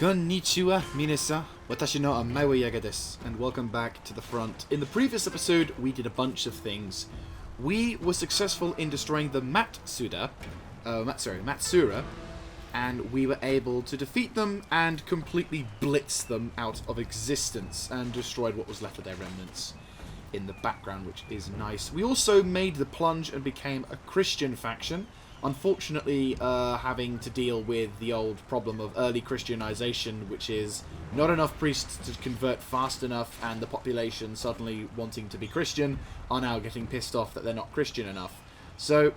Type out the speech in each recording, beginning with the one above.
Konnichiwa, minasan. Watashi no Amaiwa Jaeger desu, and welcome back to the front. In the previous episode, we did a bunch of things. We were successful in destroying the Matsura, and we were able to defeat them and completely blitz them out of existence and destroyed what was left of their remnants in the background, which is nice. We also made the plunge and became a Christian faction. Unfortunately, having to deal with the old problem of early Christianization, which is not enough priests to convert fast enough, and the population suddenly wanting to be Christian are now getting pissed off that they're not Christian enough. So,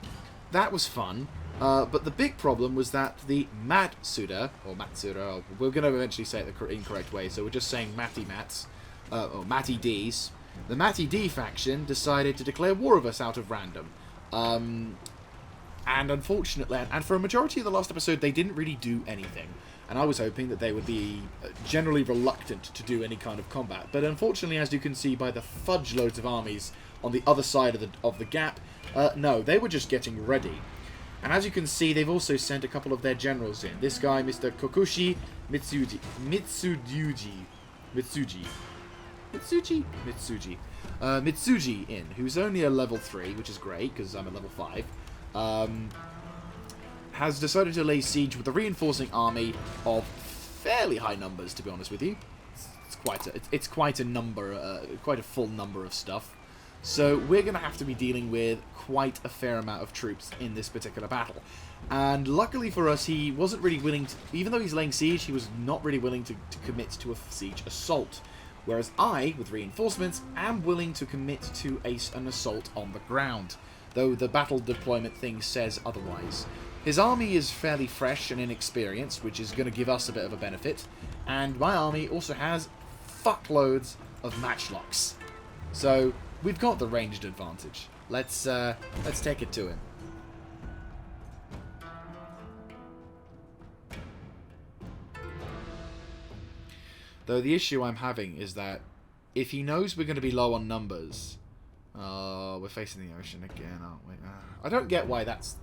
that was fun. But the big problem was that the Matsura, we're going to eventually say it the incorrect way, so we're just saying Matty Ds. The Matty D faction decided to declare war of us out of random. And unfortunately, and for a majority of the last episode, they didn't really do anything. And I was hoping that they would be generally reluctant to do any kind of combat. But unfortunately, as you can see by the fudge loads of armies on the other side of the gap, no, they were just getting ready. And as you can see, they've also sent a couple of their generals in. This guy, Mr. Kokushi Mitsuji in, who's only a level 3, which is great, because I'm a level 5. Has decided to lay siege with a reinforcing army of fairly high numbers, to be honest with you. It's quite a number, quite a full number of stuff. So we're going to have to be dealing with quite a fair amount of troops in this particular battle. And luckily for us, he wasn't really willing to, even though he's laying siege, he was not really willing to commit to a siege assault. Whereas I, with reinforcements, am willing to commit to an assault on the ground, though the battle deployment thing says otherwise. His army is fairly fresh and inexperienced, which is going to give us a bit of a benefit, and my army also has fuckloads of matchlocks. So we've got the ranged advantage. Let's take it to him. Though the issue I'm having is that if he knows we're going to be low on numbers, we're facing the ocean again, aren't we? I don't get why that's.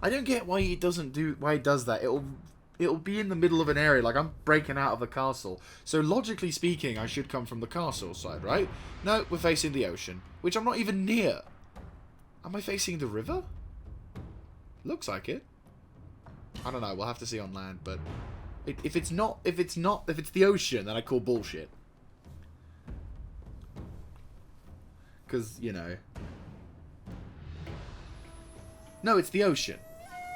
I don't get why he doesn't do. Why he does that. It'll be in the middle of an area, like I'm breaking out of the castle. So logically speaking, I should come from the castle side, right? No, we're facing the ocean, which I'm not even near. Am I facing the river? Looks like it. I don't know. We'll have to see on land, but if it's the ocean, then I call bullshit. Because, you know. No, it's the ocean.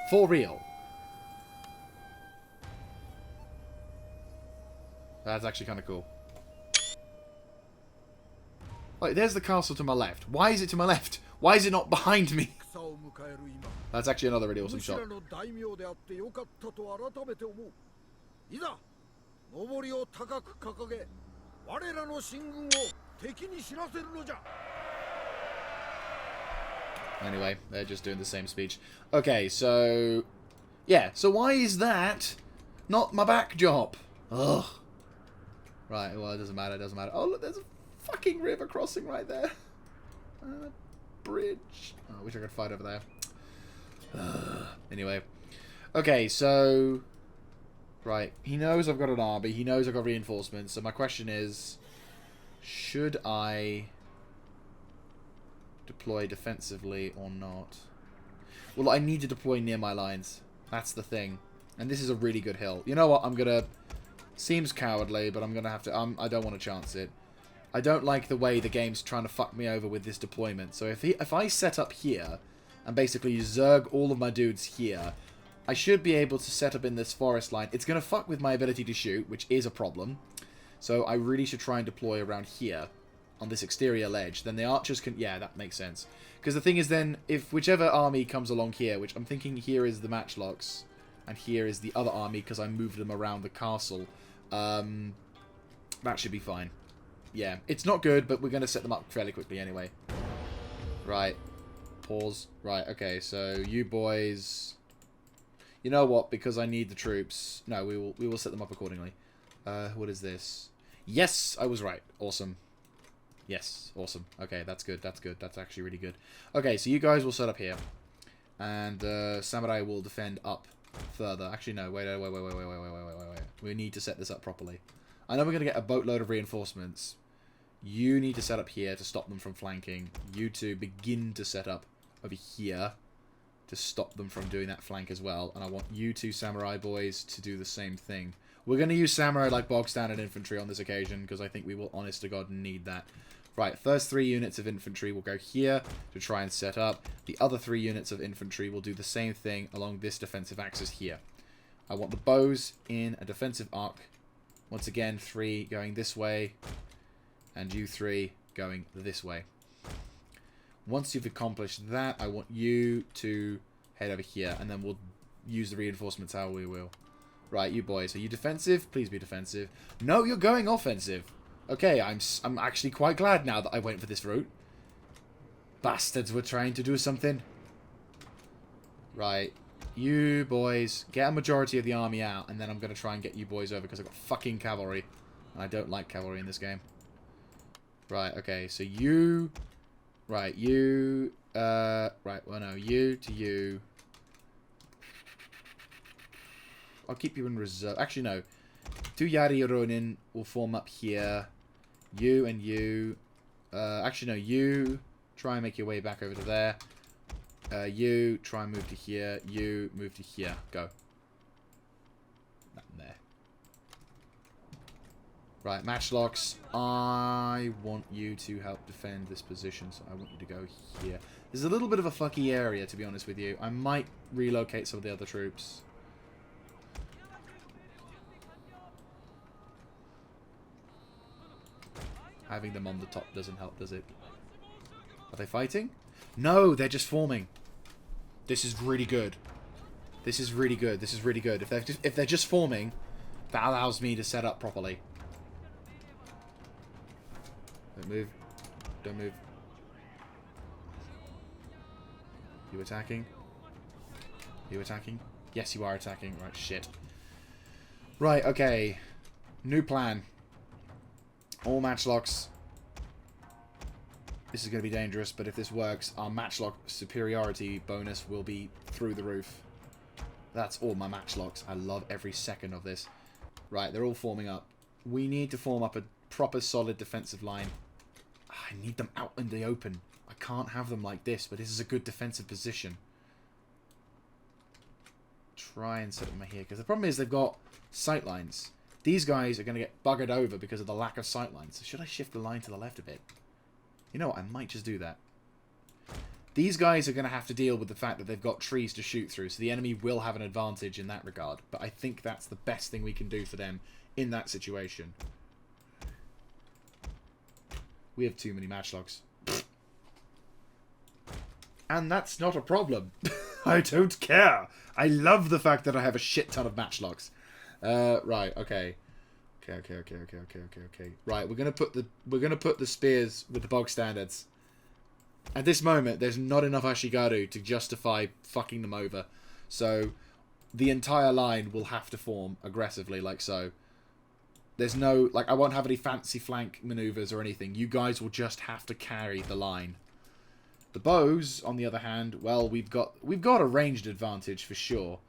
For real. That's actually kind of cool. Wait, there's the castle to my left. Why is it to my left? Why is it not behind me? That's actually another really awesome shot. Anyway, they're just doing the same speech. Okay, so yeah, so why is that not my backdrop? Ugh. Right, well, it doesn't matter, Oh, look, there's a fucking river crossing right there. Bridge. Oh, I wish I could fight over there. Anyway. Okay, so right, he knows I've got an army, he knows I've got reinforcements, so my question is, should I deploy defensively or not? Well, I need to deploy near my lines. That's the thing. And this is a really good hill. You know what? I'm gonna... Seems cowardly, but I'm gonna have to... I don't want to chance it. I don't like the way the game's trying to fuck me over with this deployment. So if I set up here and basically zerg all of my dudes here, I should be able to set up in this forest line. It's gonna fuck with my ability to shoot, which is a problem. So I really should try and deploy around here on this exterior ledge. Then the archers can... Yeah, that makes sense. Because the thing is then, if whichever army comes along here, which I'm thinking here is the matchlocks, and here is the other army because I moved them around the castle, that should be fine. Yeah, it's not good, but we're going to set them up fairly quickly anyway. Right. Pause. Right, okay, so you boys... You know what? Because I need the troops... No, we will set them up accordingly. What is this? Yes! I was right. Awesome. Yes, awesome. Okay, that's good, that's good. That's actually really good. Okay, so you guys will set up here. And Samurai will defend up further. Actually, no. Wait. We need to set this up properly. I know we're going to get a boatload of reinforcements. You need to set up here to stop them from flanking. You two begin to set up over here to stop them from doing that flank as well. And I want you two samurai boys to do the same thing. We're going to use samurai like bog standard infantry on this occasion because I think we will, honest to God, need that. Right, first 3 units of infantry will go here to try and set up. The other 3 units of infantry will do the same thing along this defensive axis here. I want the bows in a defensive arc. Once again, 3 going this way, and you 3 going this way. Once you've accomplished that, I want you to head over here, and then we'll use the reinforcements how we will. Right, you boys, are you defensive? Please be defensive. No, you're going offensive. Okay, I'm actually quite glad now that I went for this route. Bastards were trying to do something. Right. You boys, get a majority of the army out, and then I'm going to try and get you boys over, because I've got fucking cavalry. And I don't like cavalry in this game. Right, okay, so you... Right, you... right, well no, you to you. I'll keep you in reserve. Actually, no. 2 Yari Ronin will form up here. You and you... actually, no, you try and make your way back over to there. You try and move to here. You move to here. Go. That there. Right, matchlocks. I want you to help defend this position, so I want you to go here. There's a little bit of a fucky area, to be honest with you. I might relocate some of the other troops. Having them on the top doesn't help, does it? Are they fighting? No, they're just forming. This is really good. This is really good. This is really good. If they're just forming, that allows me to set up properly. Don't move. Don't move. You attacking? You attacking? Yes, you are attacking. Right, shit. Right, okay. New plan. All matchlocks. This is going to be dangerous, but if this works, our matchlock superiority bonus will be through the roof. That's all my matchlocks. I love every second of this. Right, they're all forming up. We need to form up a proper solid defensive line. I need them out in the open. I can't have them like this, but this is a good defensive position. Try and set them here, because the problem is they've got sightlines. These guys are going to get buggered over because of the lack of sightlines. So should I shift the line to the left a bit? You know what, I might just do that. These guys are going to have to deal with the fact that they've got trees to shoot through, so the enemy will have an advantage in that regard. But I think that's the best thing we can do for them in that situation. We have too many matchlocks. And that's not a problem. I don't care. I love the fact that I have a shit ton of matchlocks. Right, okay. Okay. Right, we're gonna put the spears with the bog standards. At this moment, there's not enough Ashigaru to justify fucking them over. So the entire line will have to form aggressively, like so. There's no, like, I won't have any fancy flank maneuvers or anything. You guys will just have to carry the line. The bows, on the other hand, well, we've got a ranged advantage for sure.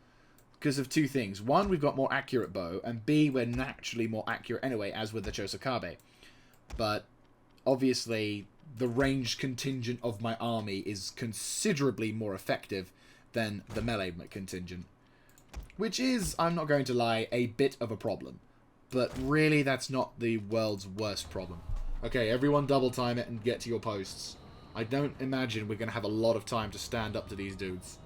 Because of 2 things. 1, we've got more accurate bow, and B, we're naturally more accurate anyway, as with the Chosokabe. But, obviously, the ranged contingent of my army is considerably more effective than the melee contingent. Which is, I'm not going to lie, a bit of a problem. But really, that's not the world's worst problem. Okay, everyone double time it and get to your posts. I don't imagine we're going to have a lot of time to stand up to these dudes.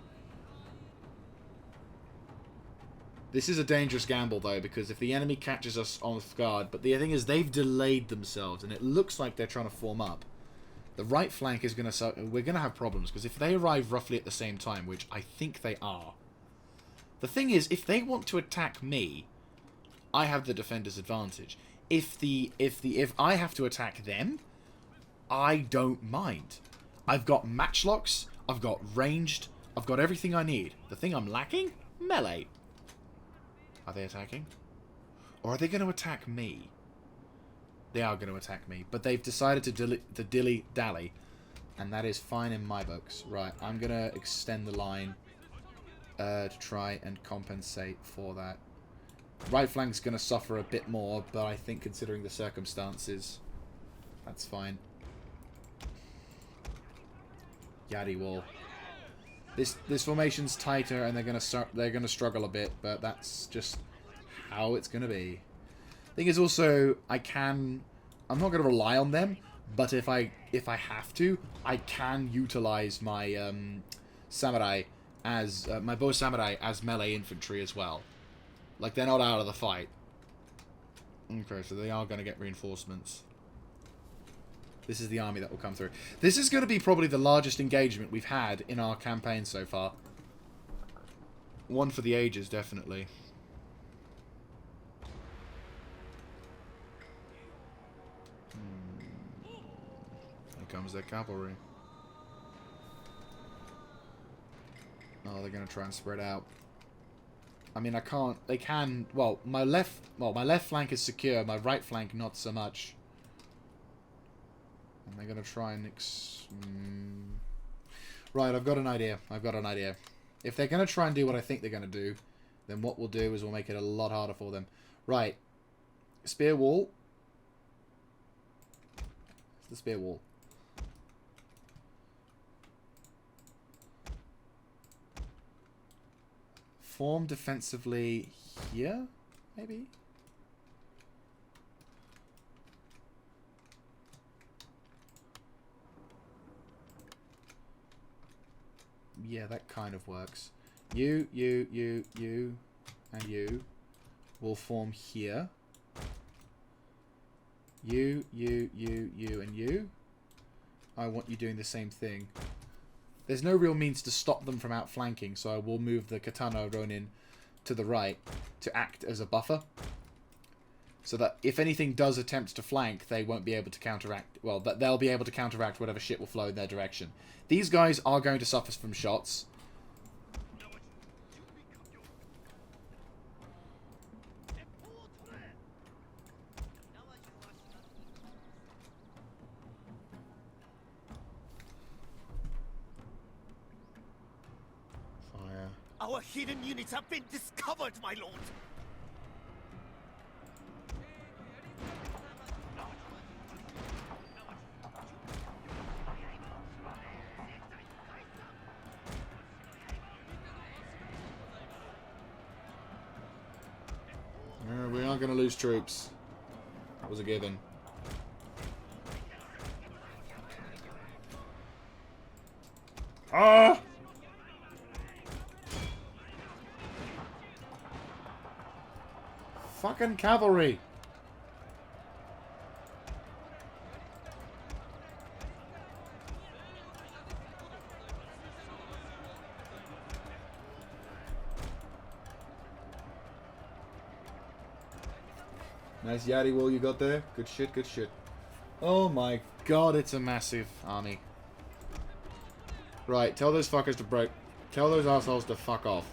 This is a dangerous gamble, though, because if the enemy catches us off guard... But the thing is, they've delayed themselves, and it looks like they're trying to form up. The right flank is going to... We're going to have problems, because if they arrive roughly at the same time, which I think they are... The thing is, if they want to attack me, I have the defender's advantage. If I have to attack them, I don't mind. I've got matchlocks, I've got ranged, I've got everything I need. The thing I'm lacking? Melee. Are they attacking? Or are they going to attack me? They are going to attack me. But they've decided to dilly-dally. And that is fine in my books. Right, I'm going to extend the line to try and compensate for that. Right flank's going to suffer a bit more, but I think considering the circumstances, that's fine. Yari wall. This formation's tighter, and they're gonna struggle a bit, but that's just how it's gonna be. Thing is also, I'm not gonna rely on them, but if I have to, I can utilize my samurai as my bow samurai as melee infantry as well. Like, they're not out of the fight. Okay, so they are gonna get reinforcements. This is the army that will come through. This is going to be probably the largest engagement we've had in our campaign so far. One for the ages, definitely. Here comes their cavalry. Oh, they're going to try and spread out. I mean, I can't... They can... Well, my left flank is secure. My right flank, not so much. And they're going to try and... Right, I've got an idea. If they're going to try and do what I think they're going to do, then what we'll do is we'll make it a lot harder for them. Right. Spear wall. It's the spear wall. Form defensively here, maybe? Yeah, that kind of works. You, and you will form here. You, and you. I want you doing the same thing. There's no real means to stop them from outflanking, so I will move the Katana Ronin to the right to act as a buffer. So that if anything does attempt to flank, they won't be able to counteract... Well, they'll be able to counteract whatever shit will flow in their direction. These guys are going to suffer from shots. Fire. Our hidden units have been discovered, my lord! We aren't going to lose troops. That was a given. Ah! Fucking cavalry! Nice Yari wall you got there. Good shit, good shit. Oh my god, it's a massive army. Right, tell those fuckers to break. Tell those assholes to fuck off.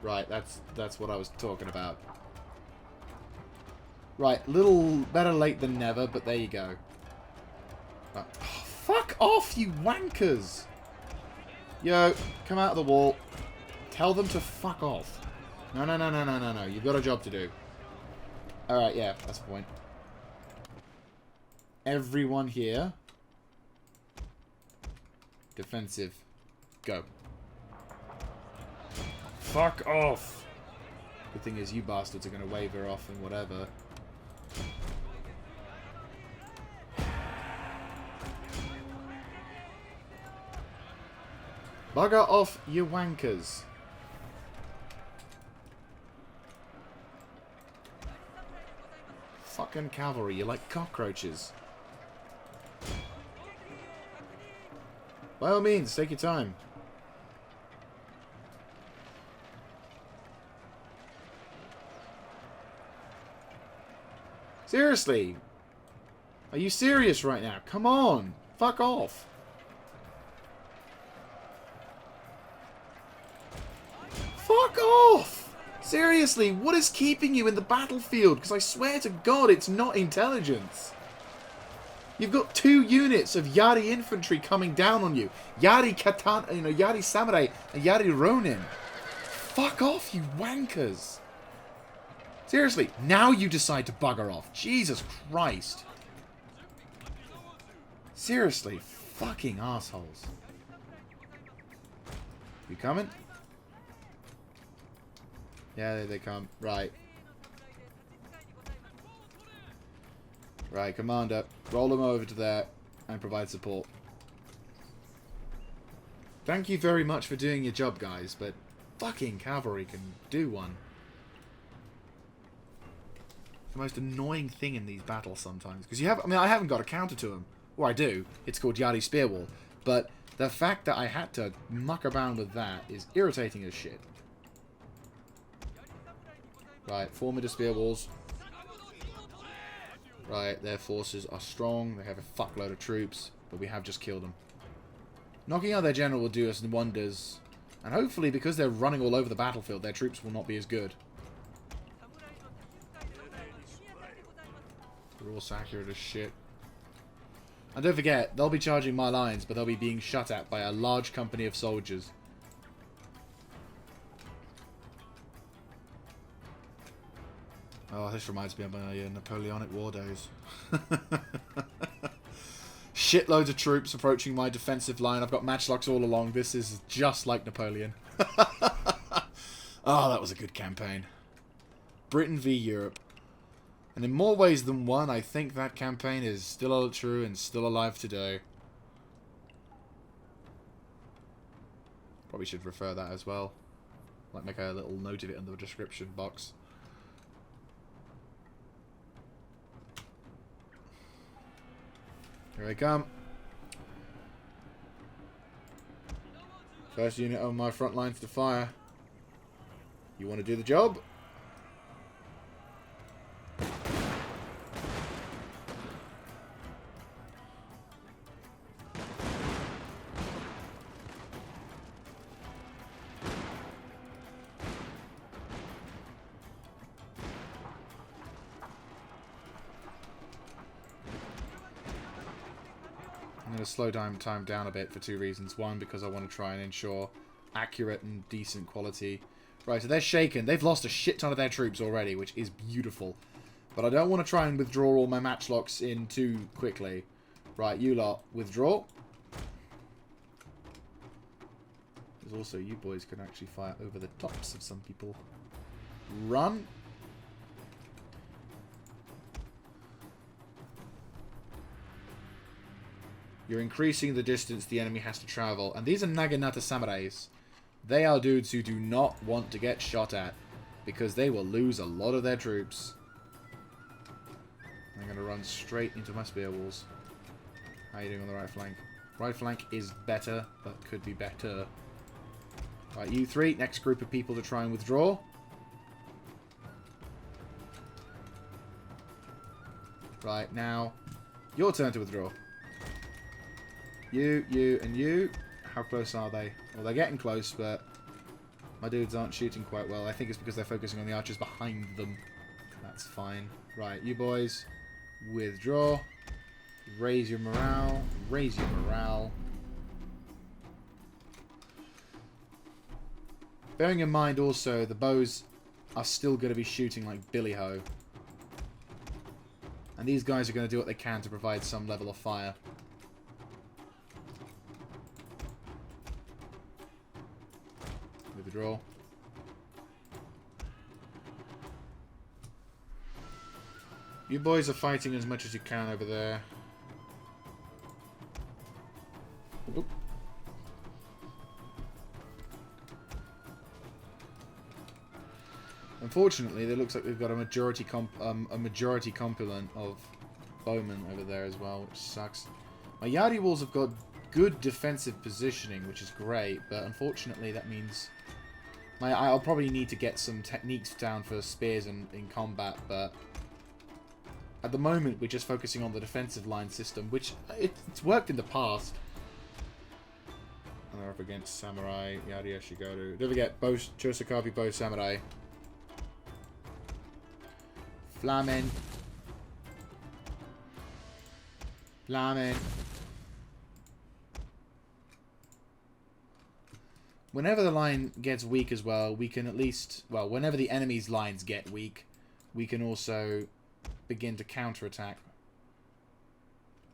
Right, that's what I was talking about. Right, little better late than never, but there you go. Oh, fuck off, you wankers! Yo, come out of the wall. Tell them to fuck off. No. You've got a job to do. Alright, yeah, that's the point. Everyone here. Defensive. Go. Fuck off! The thing is, you bastards are going to waver off and whatever. Bugger off, you wankers. Fucking cavalry, you're like cockroaches. By all means, take your time. Seriously? Are you serious right now? Come on! Fuck off! Fuck off! Seriously, what is keeping you in the battlefield? Because I swear to God, it's not intelligence. You've got 2 units of Yari infantry coming down on you. Yari Katana, Yari Samurai and Yari Ronin. Fuck off, you wankers. Seriously, now you decide to bugger off. Jesus Christ. Seriously, fucking assholes. You coming? Yeah, there they come. Right. Right, Commander. Roll them over to there and provide support. Thank you very much for doing your job, guys, but fucking cavalry can do one. It's the most annoying thing in these battles sometimes. Because you have... I mean, I haven't got a counter to them. Or I do. It's called Yadi Spearwall. But the fact that I had to muck around with that is irritating as shit. Right, form into spear walls. Right, their forces are strong. They have a fuckload of troops. But we have just killed them. Knocking out their general will do us wonders. And hopefully, because they're running all over the battlefield, their troops will not be as good. They're all accurate as shit. And don't forget, they'll be charging my lines, but they'll be being shot at by a large company of soldiers. Oh, this reminds me of my Napoleonic War days. Shitloads of troops approaching my defensive line. I've got matchlocks all along. This is just like Napoleon. Oh, that was a good campaign. Britain v Europe. And in more ways than one, I think that campaign is still true and still alive today. Probably should refer that as well. Like make a little note of it in the description box. Here I come. First unit on my front lines to fire. You want to do the job? I'm going to slow time down a bit for two reasons. One, because I want to try and ensure accurate and decent quality. Right, so they're shaken. They've lost a shit ton of their troops already, which is beautiful. But I don't want to try and withdraw all my matchlocks in too quickly. Right, you lot, withdraw. There's also, you boys can actually fire over the tops of some people. Run. You're increasing the distance the enemy has to travel. And these are Naginata samurais. They are dudes who do not want to get shot at. Because they will lose a lot of their troops. I'm going to run straight into my spear walls. How are you doing on the right flank? Right flank is better, but could be better. Right, you three. Next group of people to try and withdraw. Right, now, your turn to withdraw. You, and you. How close are they? Well, they're getting close, but my dudes aren't shooting quite well. I think it's because they're focusing on the archers behind them. That's fine. Right, you boys, withdraw. Raise your morale. Raise your morale. Bearing in mind also, the bows are still going to be shooting like Billy Ho. And these guys are going to do what they can to provide some level of fire. Withdraw. You boys are fighting as much as you can over there. Oop. Unfortunately, it looks like we've got a majority complement of bowmen over there as well, which sucks. My Yadi walls have got good defensive positioning, which is great, but unfortunately that means I'll probably need to get some techniques down for spears in combat, but at the moment we're just focusing on the defensive line system, which it's worked in the past. And they're up against Samurai, Yadi Ashigaru. Don't forget, Chosokabe bow Samurai. Flamen. Flamen. Whenever the line gets weak as well, we can at least... Well, whenever the enemy's lines get weak, we can also begin to counterattack.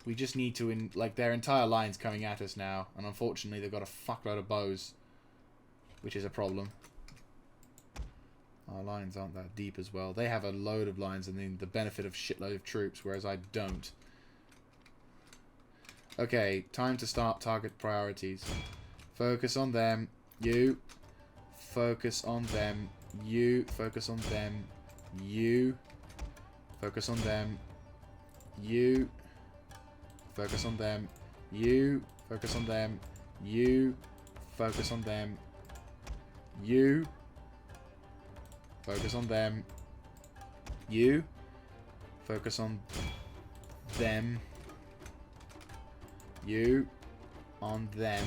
We just need to, like, their entire line's coming at us now, and unfortunately they've got a fuckload of bows, which is a problem. Our lines aren't that deep as well. They have a load of lines and then the benefit of shitload of troops, whereas I don't. Okay, time to start target priorities. Focus on them. You. Focus on them. You. Focus on them. You. Focus on them. You. Focus on them. You. Focus on them. You. Focus on them. You. Focus on them. You. Focus on them. You. On them.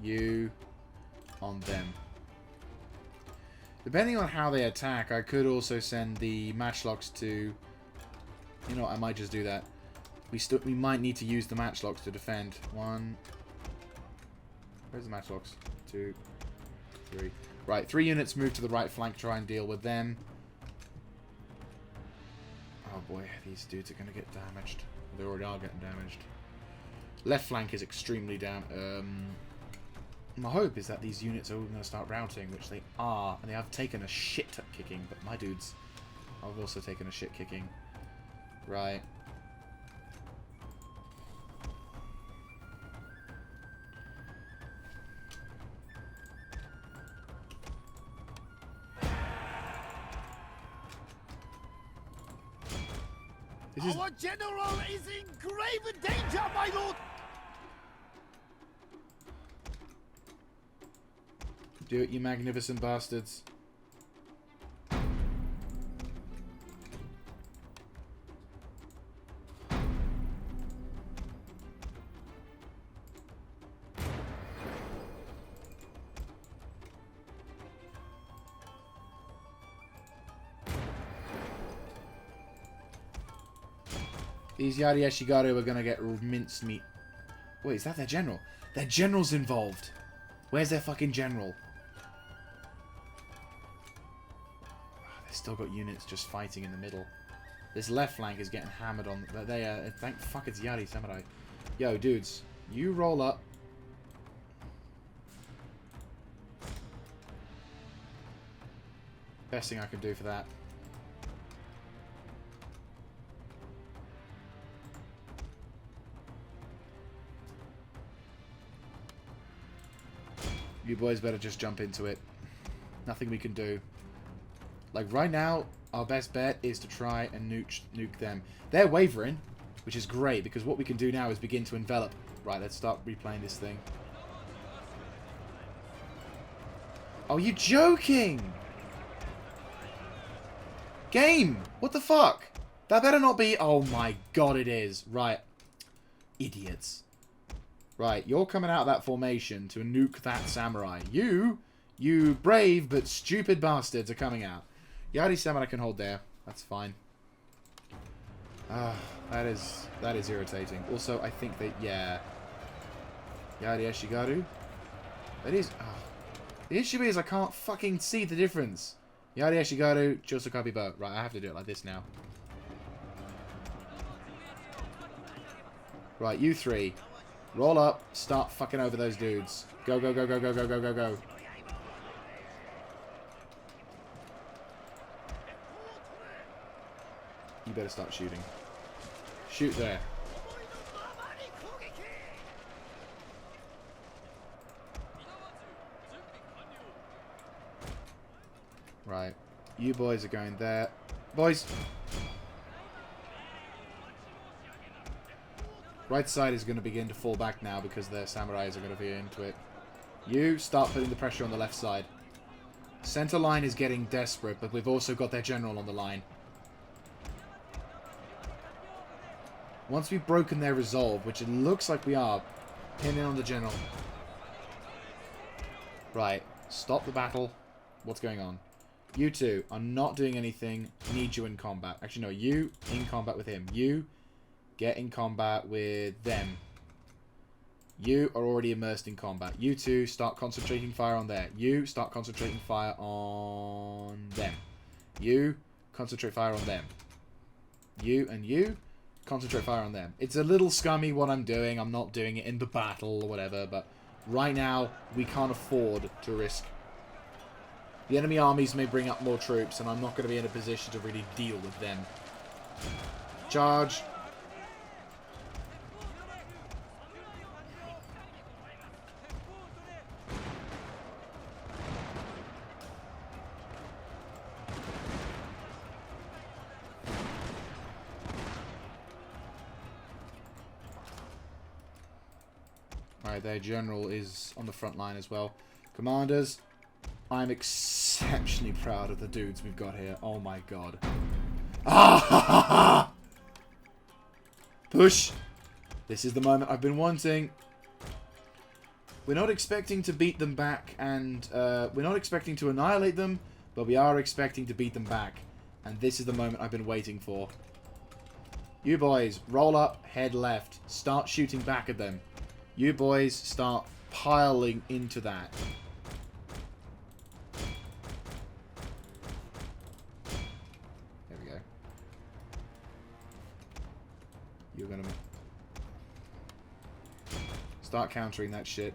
You. On them. Depending on how they attack, I could also send the matchlocks to... You know what, I might just do that. We might need to use the matchlocks to defend. 1... Where's the matchlocks? 2... 3... Right, 3 units move to the right flank, try and deal with them. Oh boy, these dudes are going to get damaged. They already are getting damaged. Left flank is extremely down. My hope is that these units are all going to start routing, which they are. And they have taken a shit kicking, but my dudes have also taken a shit kicking. Right. Our general is in grave danger, my lord! Do it, you magnificent bastards. These Yari Yashigaru are going to get mincemeat. Wait, is that their general? Their general's involved. Where's their fucking general? They've still got units just fighting in the middle. This left flank is getting hammered on. Thank fuck it's Yari Samurai. Yo, dudes, you roll up. Best thing I can do for that. You boys better just jump into it. Nothing we can do. Like, right now, our best bet is to try and nuke them. They're wavering, which is great, because what we can do now is begin to envelop. Right, let's start replaying this thing. Oh, you joking? Game! What the fuck? That better not be... Oh my god, it is. Right. Idiots. Right, you're coming out of that formation to nuke that samurai. You brave but stupid bastards are coming out. Yari Samurai can hold there. That's fine. That is irritating. Also, I think that, yeah. Yari Yashigaru. That is... The issue is I can't fucking see the difference. Yari Yashigaru, Chosokabe bow. Right, I have to do it like this now. Right, you three. Roll up, start fucking over those dudes. Go, go, go, go, go, go, go, go, go. You better start shooting. Shoot there. Right. You boys are going there. Boys! Right side is going to begin to fall back now because their samurais are going to be into it. You start putting the pressure on the left side. Center line is getting desperate, but we've also got their general on the line. Once we've broken their resolve, which it looks like we are, pin in on the general. Right. Stop the battle. What's going on? You two are not doing anything. Need you in combat. Actually, no. You in combat with him. You... get in combat with them. You are already immersed in combat. You two start concentrating fire on there. You start concentrating fire on them. You concentrate fire on them. You and you, concentrate fire on them. It's a little scummy what I'm doing. I'm not doing it in the battle or whatever, but right now, we can't afford to risk. The enemy armies may bring up more troops, and I'm not going to be in a position to really deal with them. Charge. Alright, their general is on the front line as well. Commanders, I'm exceptionally proud of the dudes we've got here. Oh my god. Ah! Push! This is the moment I've been wanting. We're not expecting to beat them back, and we're not expecting to annihilate them, but we are expecting to beat them back. And this is the moment I've been waiting for. You boys, roll up, head left. Start shooting back at them. You boys start piling into that. There we go. You're gonna start countering that shit.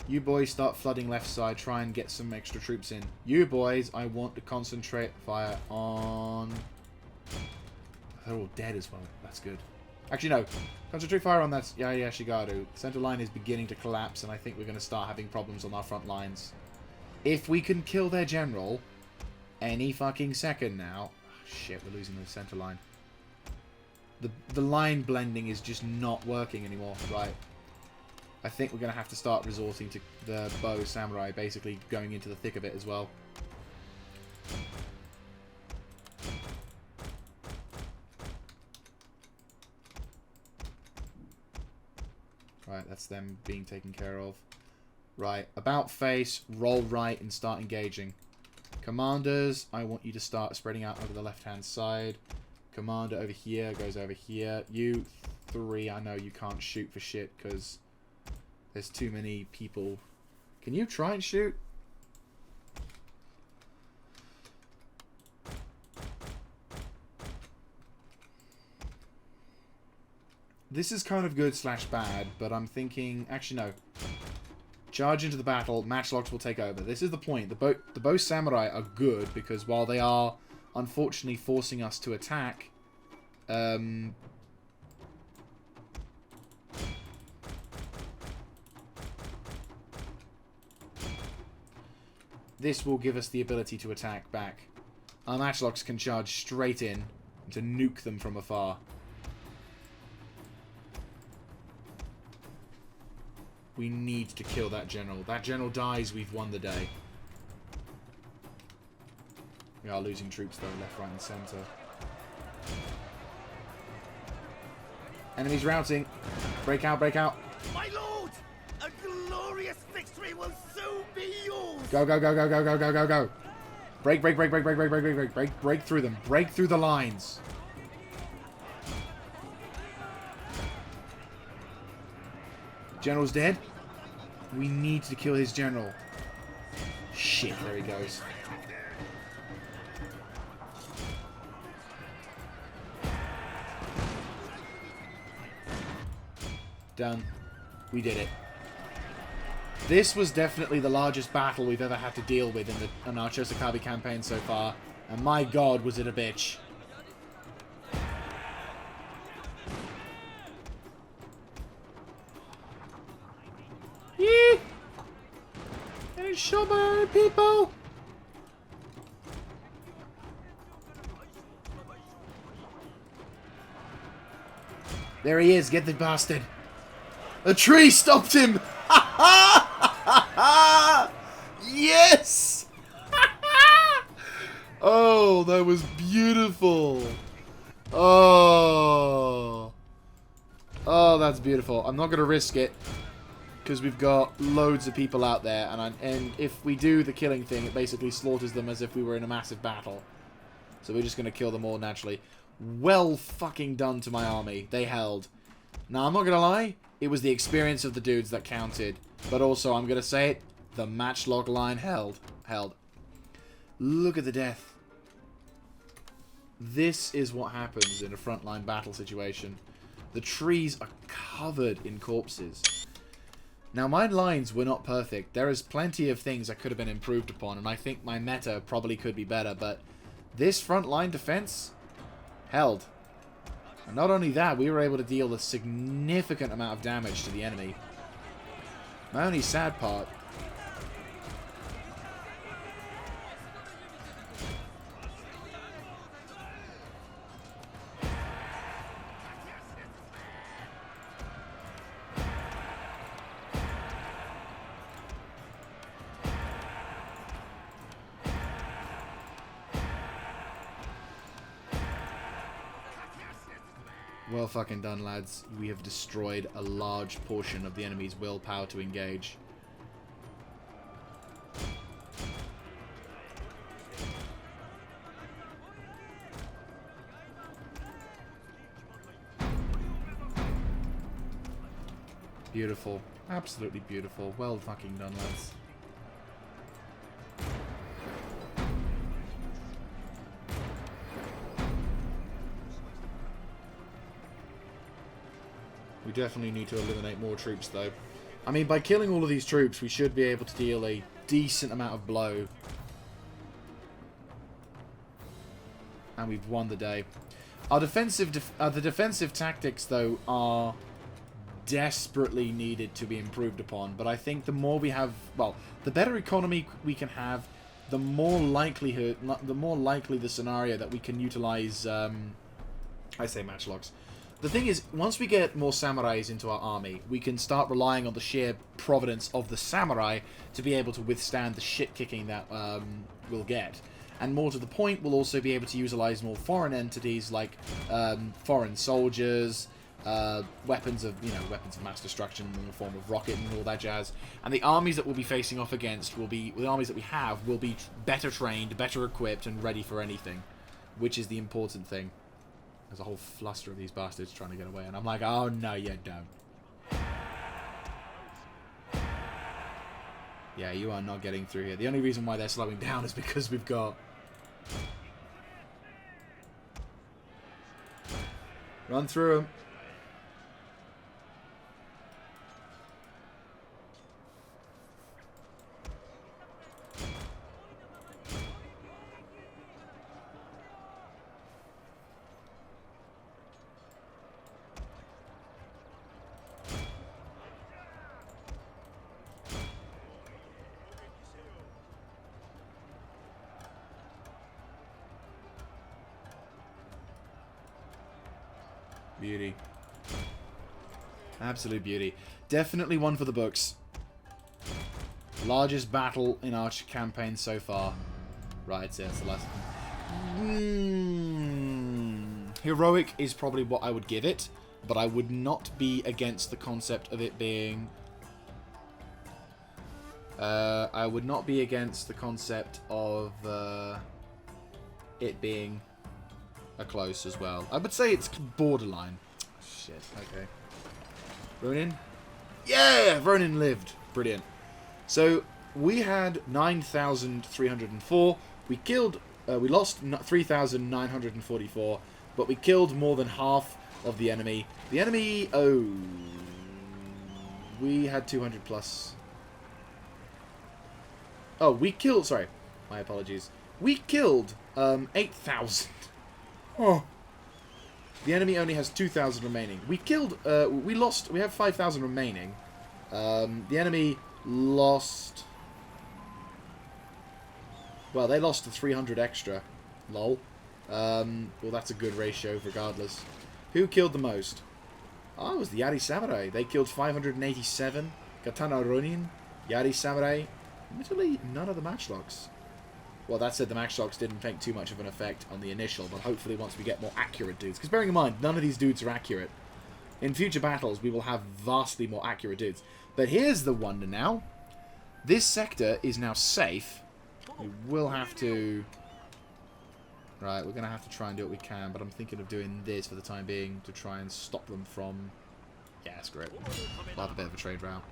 You boys start flooding left side. Try and get some extra troops in. You boys, I want to concentrate fire on... They're all dead as well. That's good. Actually, no. Concentrate fire on that Yaya Shigaru. Center line is beginning to collapse, and I think we're going to start having problems on our front lines. If we can kill their general any fucking second now... Oh, shit, we're losing the center line. The line blending is just not working anymore. Right. I think we're going to have to start resorting to the bow samurai, basically going into the thick of it as well. Right, that's them being taken care of. Right, about face, roll right and start engaging. Commanders, I want you to start spreading out over the left-hand side. Commander over here goes over here. You three, I know you can't shoot for shit because there's too many people. Can you try and shoot? This is kind of good slash bad, but I'm thinking... Actually, no. Charge into the battle. Matchlocks will take over. This is the point. The bow samurai are good because while they are unfortunately forcing us to attack... this will give us the ability to attack back. Our matchlocks can charge straight in to nuke them from afar. We need to kill that general. That general dies, we've won the day. We are losing troops though, left, right and centre. Enemies routing. Break out, break out. My lord! A glorious victory will soon be yours! Go, go, go, go, go, go, go, go, go. Break, break, break, break, break, break, break, break, break, break, break through them. Break through the lines. General's dead. We need to kill his general. Shit, there he goes. Done. We did it. This was definitely the largest battle we've ever had to deal with in our Chosokabe campaign so far. And my god, was it a bitch. Getting shot by our people! There he is, get the bastard! A tree stopped him! Yes! Oh, that was beautiful! Oh! Oh, that's beautiful. I'm not going to risk it. Because we've got loads of people out there, and if we do the killing thing, it basically slaughters them as if we were in a massive battle. So we're just going to kill them all naturally. Well fucking done to my army. They held. Now, I'm not going to lie, it was the experience of the dudes that counted. But also, I'm going to say it, the matchlock line held. Look at the death. This is what happens in a frontline battle situation. The trees are covered in corpses. Now, my lines were not perfect. There is plenty of things that could have been improved upon, and I think my meta probably could be better, but this frontline defense held. And not only that, we were able to deal a significant amount of damage to the enemy. My only sad part... Well fucking done, lads. We have destroyed a large portion of the enemy's willpower to engage. Beautiful. Absolutely beautiful. Well fucking done, lads. We definitely need to eliminate more troops, though. I mean, by killing all of these troops, we should be able to deal a decent amount of blow. And we've won the day. Our the defensive tactics, though, are desperately needed to be improved upon. But I think the more we have... Well, the better economy we can have, the more likely the scenario that we can utilize... I say matchlocks. The thing is, once we get more samurais into our army, we can start relying on the sheer providence of the samurai to be able to withstand the shit-kicking that we'll get. And more to the point, we'll also be able to utilize more foreign entities like foreign soldiers, weapons of mass destruction in the form of rocket and all that jazz. And the armies that we'll be facing off against will be, the armies that we have, will be better trained, better equipped, and ready for anything, which is the important thing. There's a whole fluster of these bastards trying to get away, and I'm like, oh no, you don't. Yeah, you are not getting through here. The only reason why they're slowing down is because we've got... Run through them. Beauty. Absolute beauty. Definitely one for the books. Largest battle in our campaign so far. Right, so that's the last one. Heroic is probably what I would give it, but I would not be against the concept of it being... I would not be against the concept of it being... a close as well. I would say it's borderline. Shit, okay. Ronin? Yeah! Ronin lived. Brilliant. So, we had 9,304. We killed... we lost 3,944, but we killed more than half of the enemy. The enemy... Oh... We had 200 plus... Oh, we killed... Sorry. My apologies. We killed 8,000. Oh. The enemy only has 2,000 remaining. We killed... we lost... We have 5,000 remaining. The enemy lost... Well, they lost the 300 extra. Lol. Well, that's a good ratio, regardless. Who killed the most? Oh, it was the Yari Samurai. They killed 587. Katana Ronin. Yari Samurai. Literally none of the matchlocks. Well, that said, the matchlocks didn't make too much of an effect on the initial, but hopefully once we get more accurate dudes. Because bearing in mind, none of these dudes are accurate. In future battles, we will have vastly more accurate dudes. But here's the wonder now. This sector is now safe. We will have to... Right, we're going to have to try and do what we can, but I'm thinking of doing this for the time being to try and stop them from... Yeah, screw it. We'll have a bit of a trade route.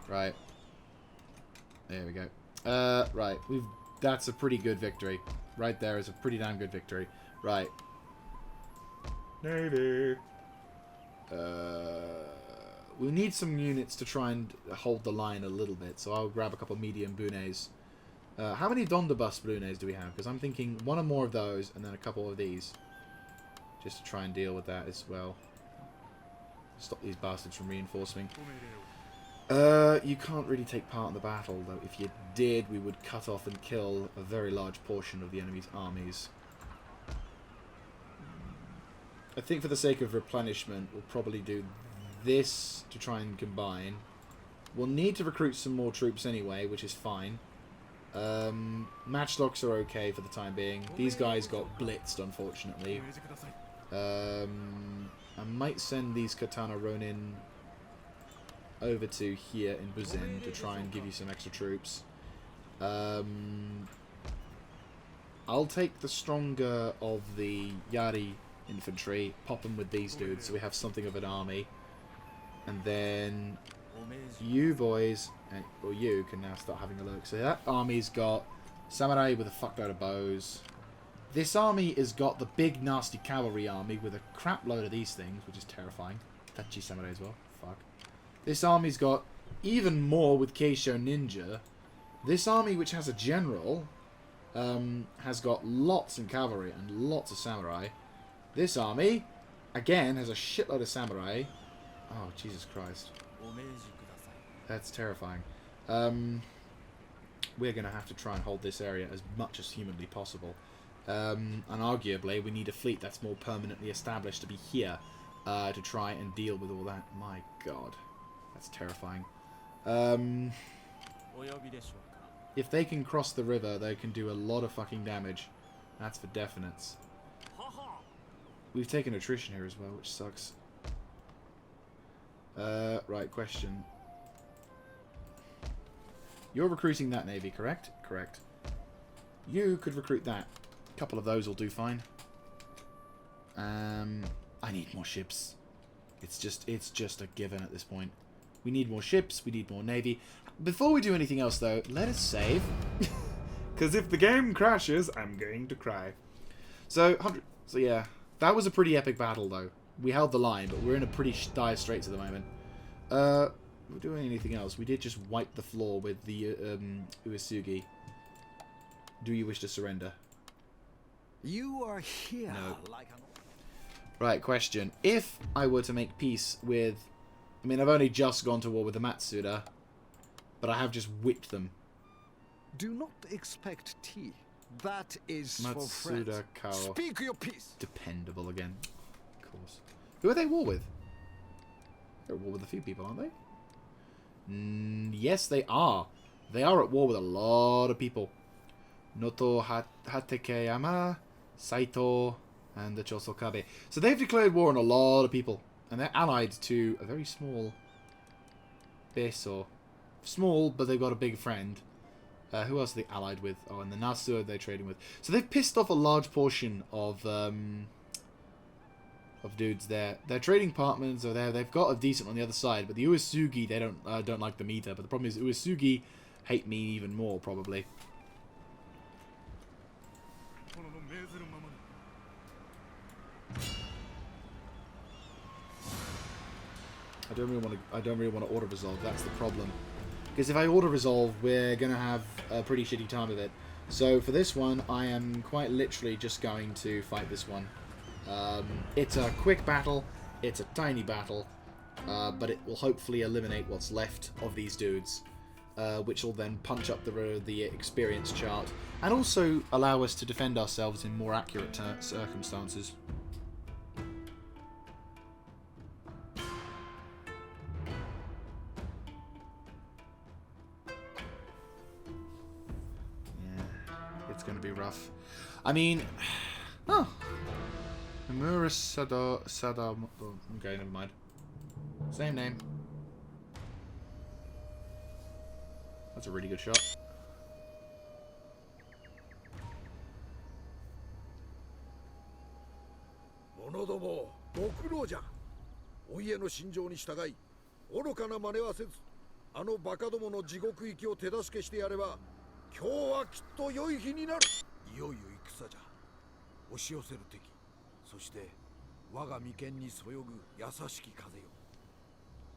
Right. There we go. Right. That's a pretty good victory. right there is a pretty damn good victory. Right. Navy. We need some units to try and hold the line a little bit, so I'll grab a couple medium bunes. How many Dondabus bunes do we have? Because I'm thinking one or more of those, and then a couple of these. Just to try and deal with that as well. Stop these bastards from reinforcing. You can't really take part in the battle, though. If you did, we would cut off and kill a very large portion of the enemy's armies. I think for the sake of replenishment, we'll probably do this to try and combine. We'll need to recruit some more troops anyway, which is fine. Matchlocks are okay for the time being. These guys got blitzed, unfortunately. I might send these Katana Ronin over to here in Buzen to try and give you some extra troops. I'll take the stronger of the Yari infantry, pop them with these dudes so we have something of an army. And then you boys, or you, can now start having a look. So that army's got samurai with a fuckload of bows. This army has got the big nasty cavalry army with a crap load of these things, which is terrifying. Tachi samurai as well. Fuck. This army's got even more with Keisho ninja. This army, which has a general, has got lots in cavalry and lots of samurai. This army, again, has a shitload of samurai. Oh, Jesus Christ. That's terrifying. We're going to have to try and hold this area as much as humanly possible. And arguably, we need a fleet that's more permanently established to be here to try and deal with all that. My God. That's terrifying. If they can cross the river, they can do a lot of fucking damage. That's for definites. We've taken attrition here as well, which sucks. Right, question. You're recruiting that navy, correct? Correct. You could recruit that. A couple of those will do fine. I need more ships. It's just a given at this point. We need more ships, we need more navy. Before we do anything else though, let us save. Because if the game crashes, I'm going to cry. So yeah. That was a pretty epic battle, though. We held the line, but we're in a pretty dire straits at the moment. We're doing anything else. We did just wipe the floor with the Uesugi. Do you wish to surrender? You are here. No. Right, question. If I were to make peace with... I mean, I've only just gone to war with the Matsuda, but I have just whipped them. Do not expect tea. That is Matsuda for friends. Kao. Speak your piece. Dependable again. Of course. Who are they at war with? They're at war with a few people, aren't they? Yes, they are. They are at war with a lot of people. Noto Hatekeyama, Saito, and the Chosokabe. So they've declared war on a lot of people. And they're allied to a very small Beso. Small, but they've got a big friend. Who else are they allied with? Oh, and the Nasu they're trading with. So they've pissed off a large portion of dudes there. Their trading partners are there. They've got a decent on the other side, but the Uesugi, they don't like them either. But the problem is Uesugi hate me even more, probably. I don't really want to auto resolve. That's the problem. Because if I auto-resolve, we're going to have a pretty shitty time of it. So for this one, I am quite literally just going to fight this one. It's a quick battle, it's a tiny battle, but it will hopefully eliminate what's left of these dudes, which will then punch up the experience chart, and also allow us to defend ourselves in more accurate circumstances. Going to be rough. I mean, oh, Nomura Sada. Okay, never mind. Same name. That's a really good shot. Monodomo, ご苦労じゃ。お家の心情に従い、愚かな真似はせず、あのバカどもの地獄行きを手助けしてやれば。今日はきっと良い日になる。いよいよ戦じゃ。押し寄せる敵、そして我が眉間にそよぐ優しき風よ。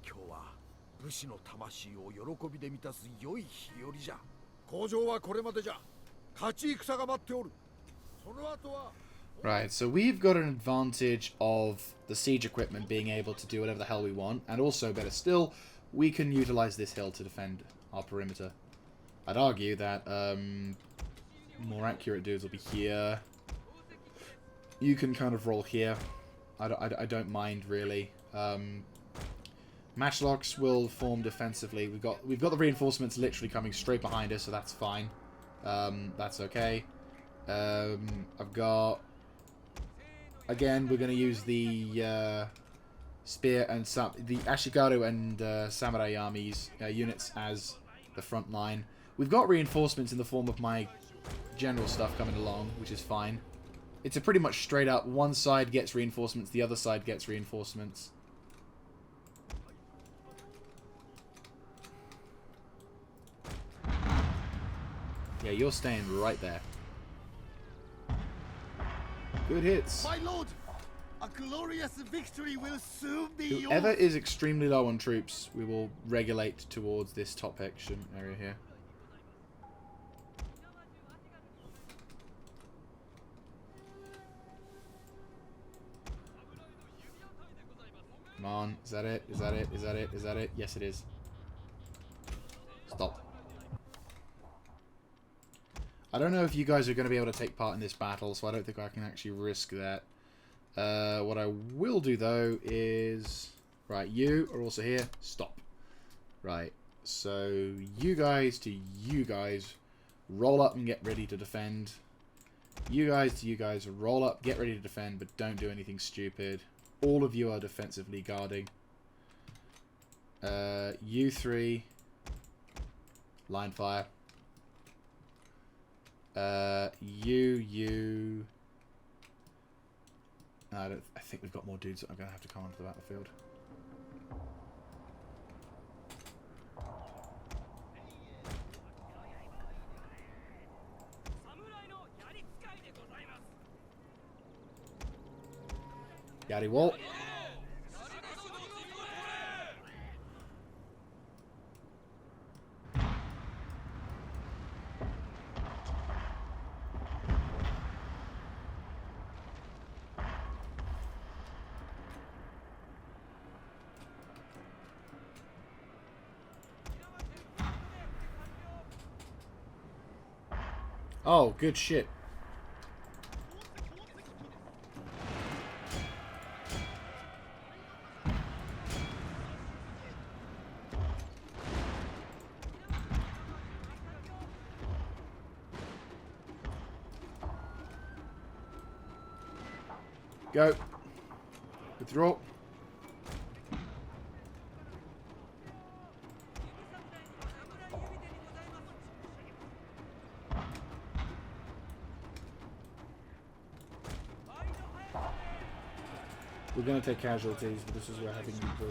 今日は武士の魂を喜びで満たす良い日和じゃ。工場はこれまでじゃ。勝ち戦が待っておる。その後は。Right, so we've got an advantage of the siege equipment being able to do whatever the hell we want, and also, better still, we can utilize this hill to defend our perimeter. I'd argue that more accurate dudes will be here. You can kind of roll here. I don't mind really. Matchlocks will form defensively. We've got the reinforcements literally coming straight behind us, so that's fine. That's okay. I've got. Again, we're going to use the spear and the Ashigaru and Samurai armies units as the front line. We've got reinforcements in the form of my general stuff coming along, which is fine. It's a pretty much straight up, one side gets reinforcements, the other side gets reinforcements. Yeah, you're staying right there. Good hits. My lord, a glorious victory will soon be Whoever yours. is extremely low on troops, we will regulate towards this top section area here. Come on, is that it? Is that it? Is that it? Is that it? Yes, it is. Stop. I don't know if you guys are going to be able to take part in this battle, so I don't think I can actually risk that. What I will do, though, is... Right, you are also here. Stop. Right, so you guys to you guys, roll up and get ready to defend. You guys to you guys, roll up, get ready to defend, but don't do anything stupid. All of you are defensively guarding. You three, line fire. You. No, I think we've got more dudes that are going to have to come onto the battlefield. Yari wall. Oh, good shit. Go. Withdraw. We're going to take casualties, but this is where having you go.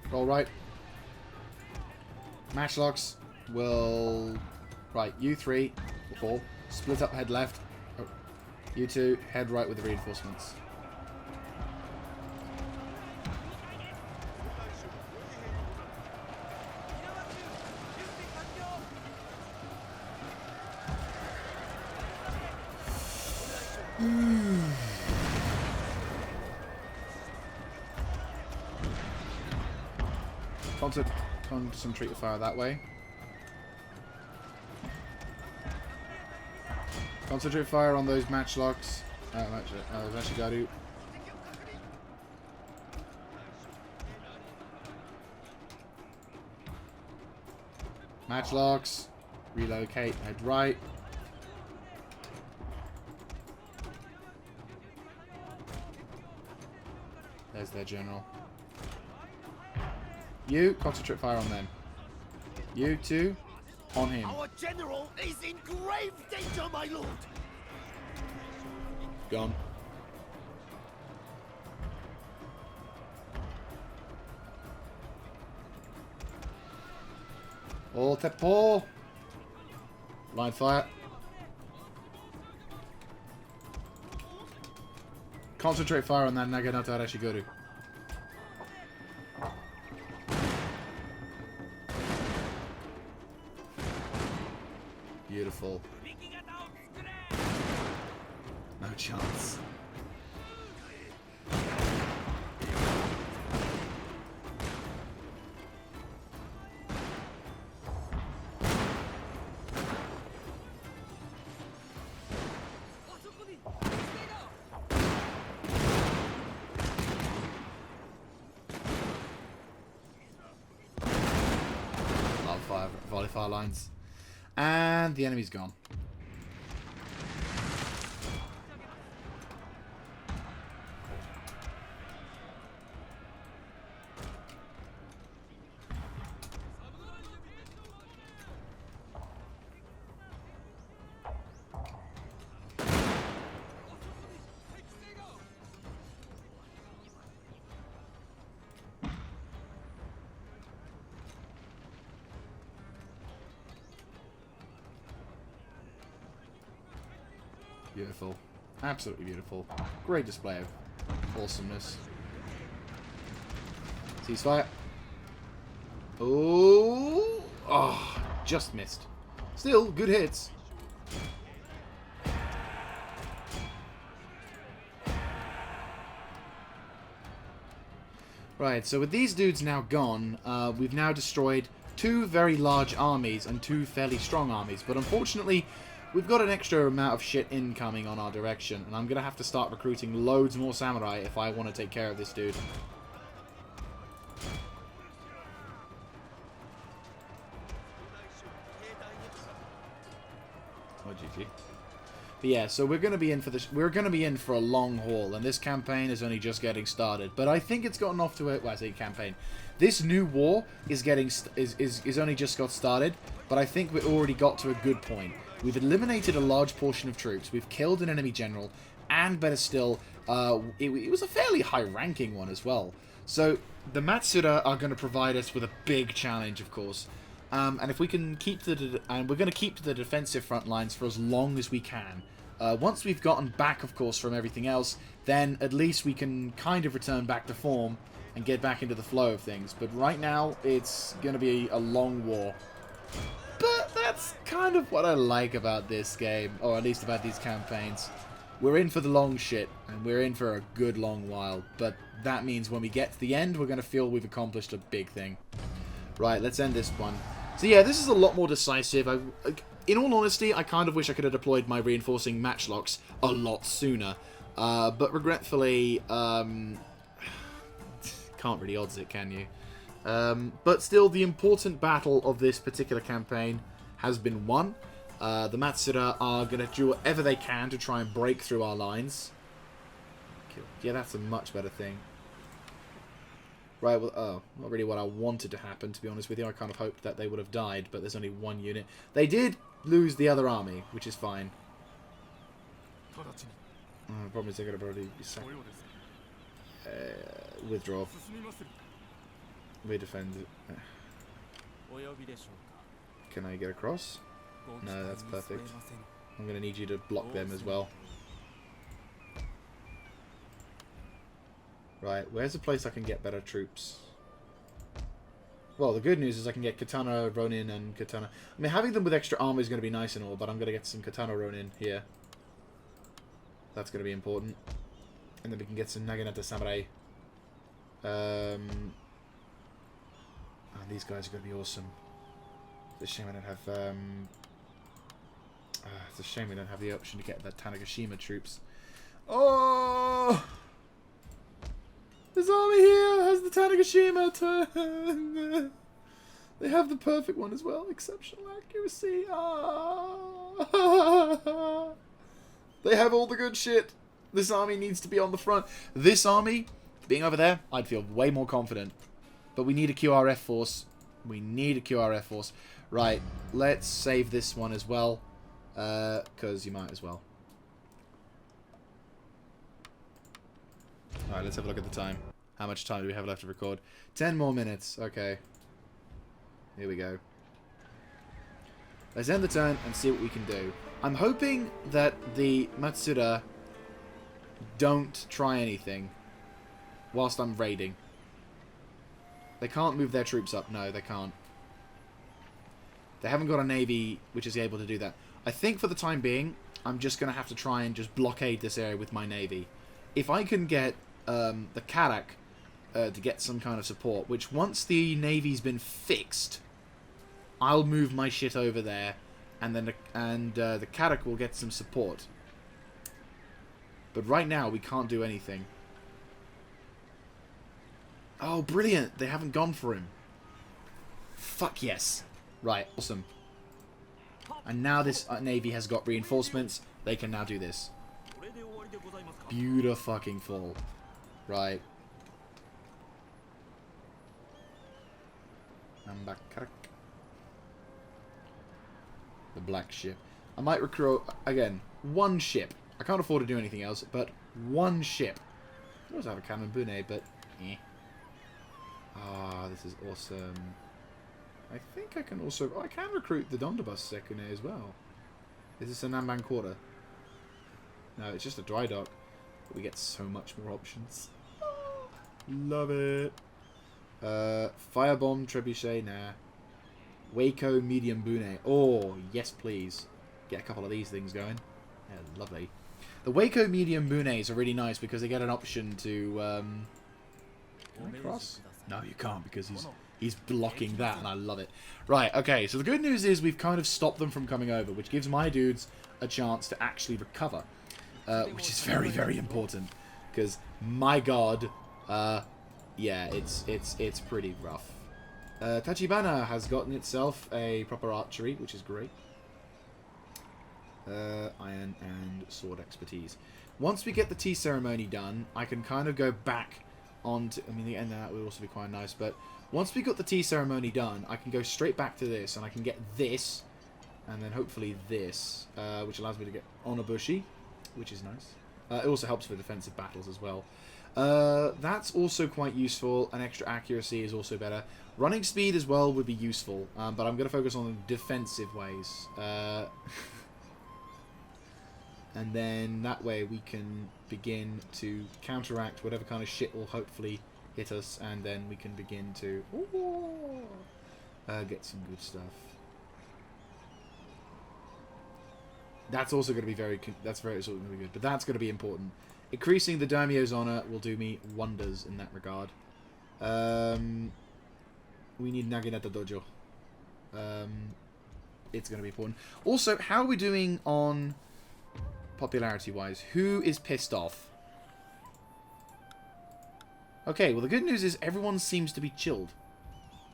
Roll right. Matchlocks will... Right, you three, or four, split up, head left. Oh, you two, head right with the reinforcements. Concentrate your fire that way. Concentrate fire on those matchlocks. Ashigaru. Matchlocks. Relocate. Head right. There's their general. You, concentrate fire on them. You two, on him. Our general is in grave danger, my lord. Gone. All Teppo! Line fire. Concentrate fire on that Naginata Arashiguru. Beautiful. No chance. Volley fire lines. And the enemy's gone. Beautiful. Absolutely beautiful. Great display of awesomeness. Ceasefire. Oh! Oh, just missed. Still, good hits. Right, so with these dudes now gone, we've now destroyed 2 very large armies and 2 fairly strong armies. But unfortunately, we've got an extra amount of shit incoming on our direction, and I'm going to have to start recruiting loads more samurai if I want to take care of this dude. Oh, GG. But yeah, so we're going to be in for this. We're going to be in for a long haul, and this campaign is only just getting started. But I think it's gotten off to a. Well, I say campaign. This new war is only just got started, but I think we already got to a good point. We've eliminated a large portion of troops. We've killed an enemy general, and better still, it was a fairly high-ranking one as well. So the Matsuda are going to provide us with a big challenge, of course. And if we can keep and we're going to keep the defensive front lines for as long as we can. Once we've gotten back, of course, from everything else, then at least we can kind of return back to form and get back into the flow of things. But right now, it's going to be a long war. But that's kind of what I like about this game, or at least about these campaigns. We're in for the long shit, and we're in for a good long while. But that means when we get to the end, we're going to feel we've accomplished a big thing. Right, let's end this one. So yeah, this is a lot more decisive. In all honesty, I kind of wish I could have deployed my reinforcing matchlocks a lot sooner. But regretfully, can't really odds it, can you? But still, the important battle of this particular campaign has been won. The Matsuda are going to do whatever they can to try and break through our lines. Yeah, that's a much better thing. Right, well, oh, not really what I wanted to happen, to be honest with you. I kind of hoped that they would have died, but there's only one unit. They did lose the other army, which is fine. The problem is they're going to probably be withdraw. We defend it. Can I get across? No, that's perfect. I'm going to need you to block them as well. Right, where's a place I can get better troops? Well, the good news is I can get Katana, Ronin, and Katana. I mean, having them with extra armor is going to be nice and all, but I'm going to get some Katana Ronin here. That's going to be important. And then we can get some Naginata Samurai. These guys are going to be awesome. It's a shame I don't have... it's a shame we don't have the option to get the Tanegashima troops. Oh! This army here has the Tanegashima turn. They have the perfect one as well. Exceptional accuracy. Ah. They have all the good shit. This army needs to be on the front. This army, being over there, I'd feel way more confident. But we need a QRF force. We need a QRF force. Right, let's save this one as well. Because you might as well. Alright, let's have a look at the time. How much time do we have left to record? 10 more minutes. Okay. Here we go. Let's end the turn and see what we can do. I'm hoping that the Matsuda don't try anything whilst I'm raiding. They can't move their troops up. No, they can't. They haven't got a navy which is able to do that. I think for the time being, I'm just going to have to try and just blockade this area with my navy. If I can get the Karak to get some kind of support, which once the navy's been fixed, I'll move my shit over there, and then the Karak will get some support. But right now, we can't do anything. Oh, brilliant! They haven't gone for him. Fuck yes. Right, awesome. And now this navy has got reinforcements. They can now do this. Beautiful. Right. The black ship. I might recruit, again, one ship. I can't afford to do anything else, but one ship. I always have a cannon bune, but eh. Ah, this is awesome. I think I can also... Oh, I can recruit the Dondabus Sekune as well. Is this a Namban Quarter? No, it's just a dry dock. But we get so much more options. Love it. Firebomb, Trebuchet, nah. Waco, Medium Bune. Oh, yes please. Get a couple of these things going. Yeah, lovely. The Waco Medium Bunes are really nice because they get an option to... Can I cross? No, you can't because he's blocking that, and I love it. Right, okay, so the good news is we've kind of stopped them from coming over, which gives my dudes a chance to actually recover, which is very, very important, because, my god, yeah, it's pretty rough. Tachibana has gotten itself a proper archery, which is great. Iron and sword expertise. Once we get the tea ceremony done, I can kind of go back on to... I mean, the end of that would also be quite nice, but once we got the tea ceremony done, I can go straight back to this, and I can get this, and then hopefully this, which allows me to get Onobushi, which is nice. It also helps for defensive battles as well. That's also quite useful, and extra accuracy is also better. Running speed as well would be useful, but I'm going to focus on defensive ways. And then that way we can begin to counteract whatever kind of shit will hopefully hit us, and then we can begin to get some good stuff. That's also going to be very good, but that's going to be important. Increasing the daimyo's honor will do me wonders in that regard. We need Naginata Dojo. It's going to be important. Also, how are we doing on popularity-wise? Who is pissed off? Okay, well the good news is everyone seems to be chilled,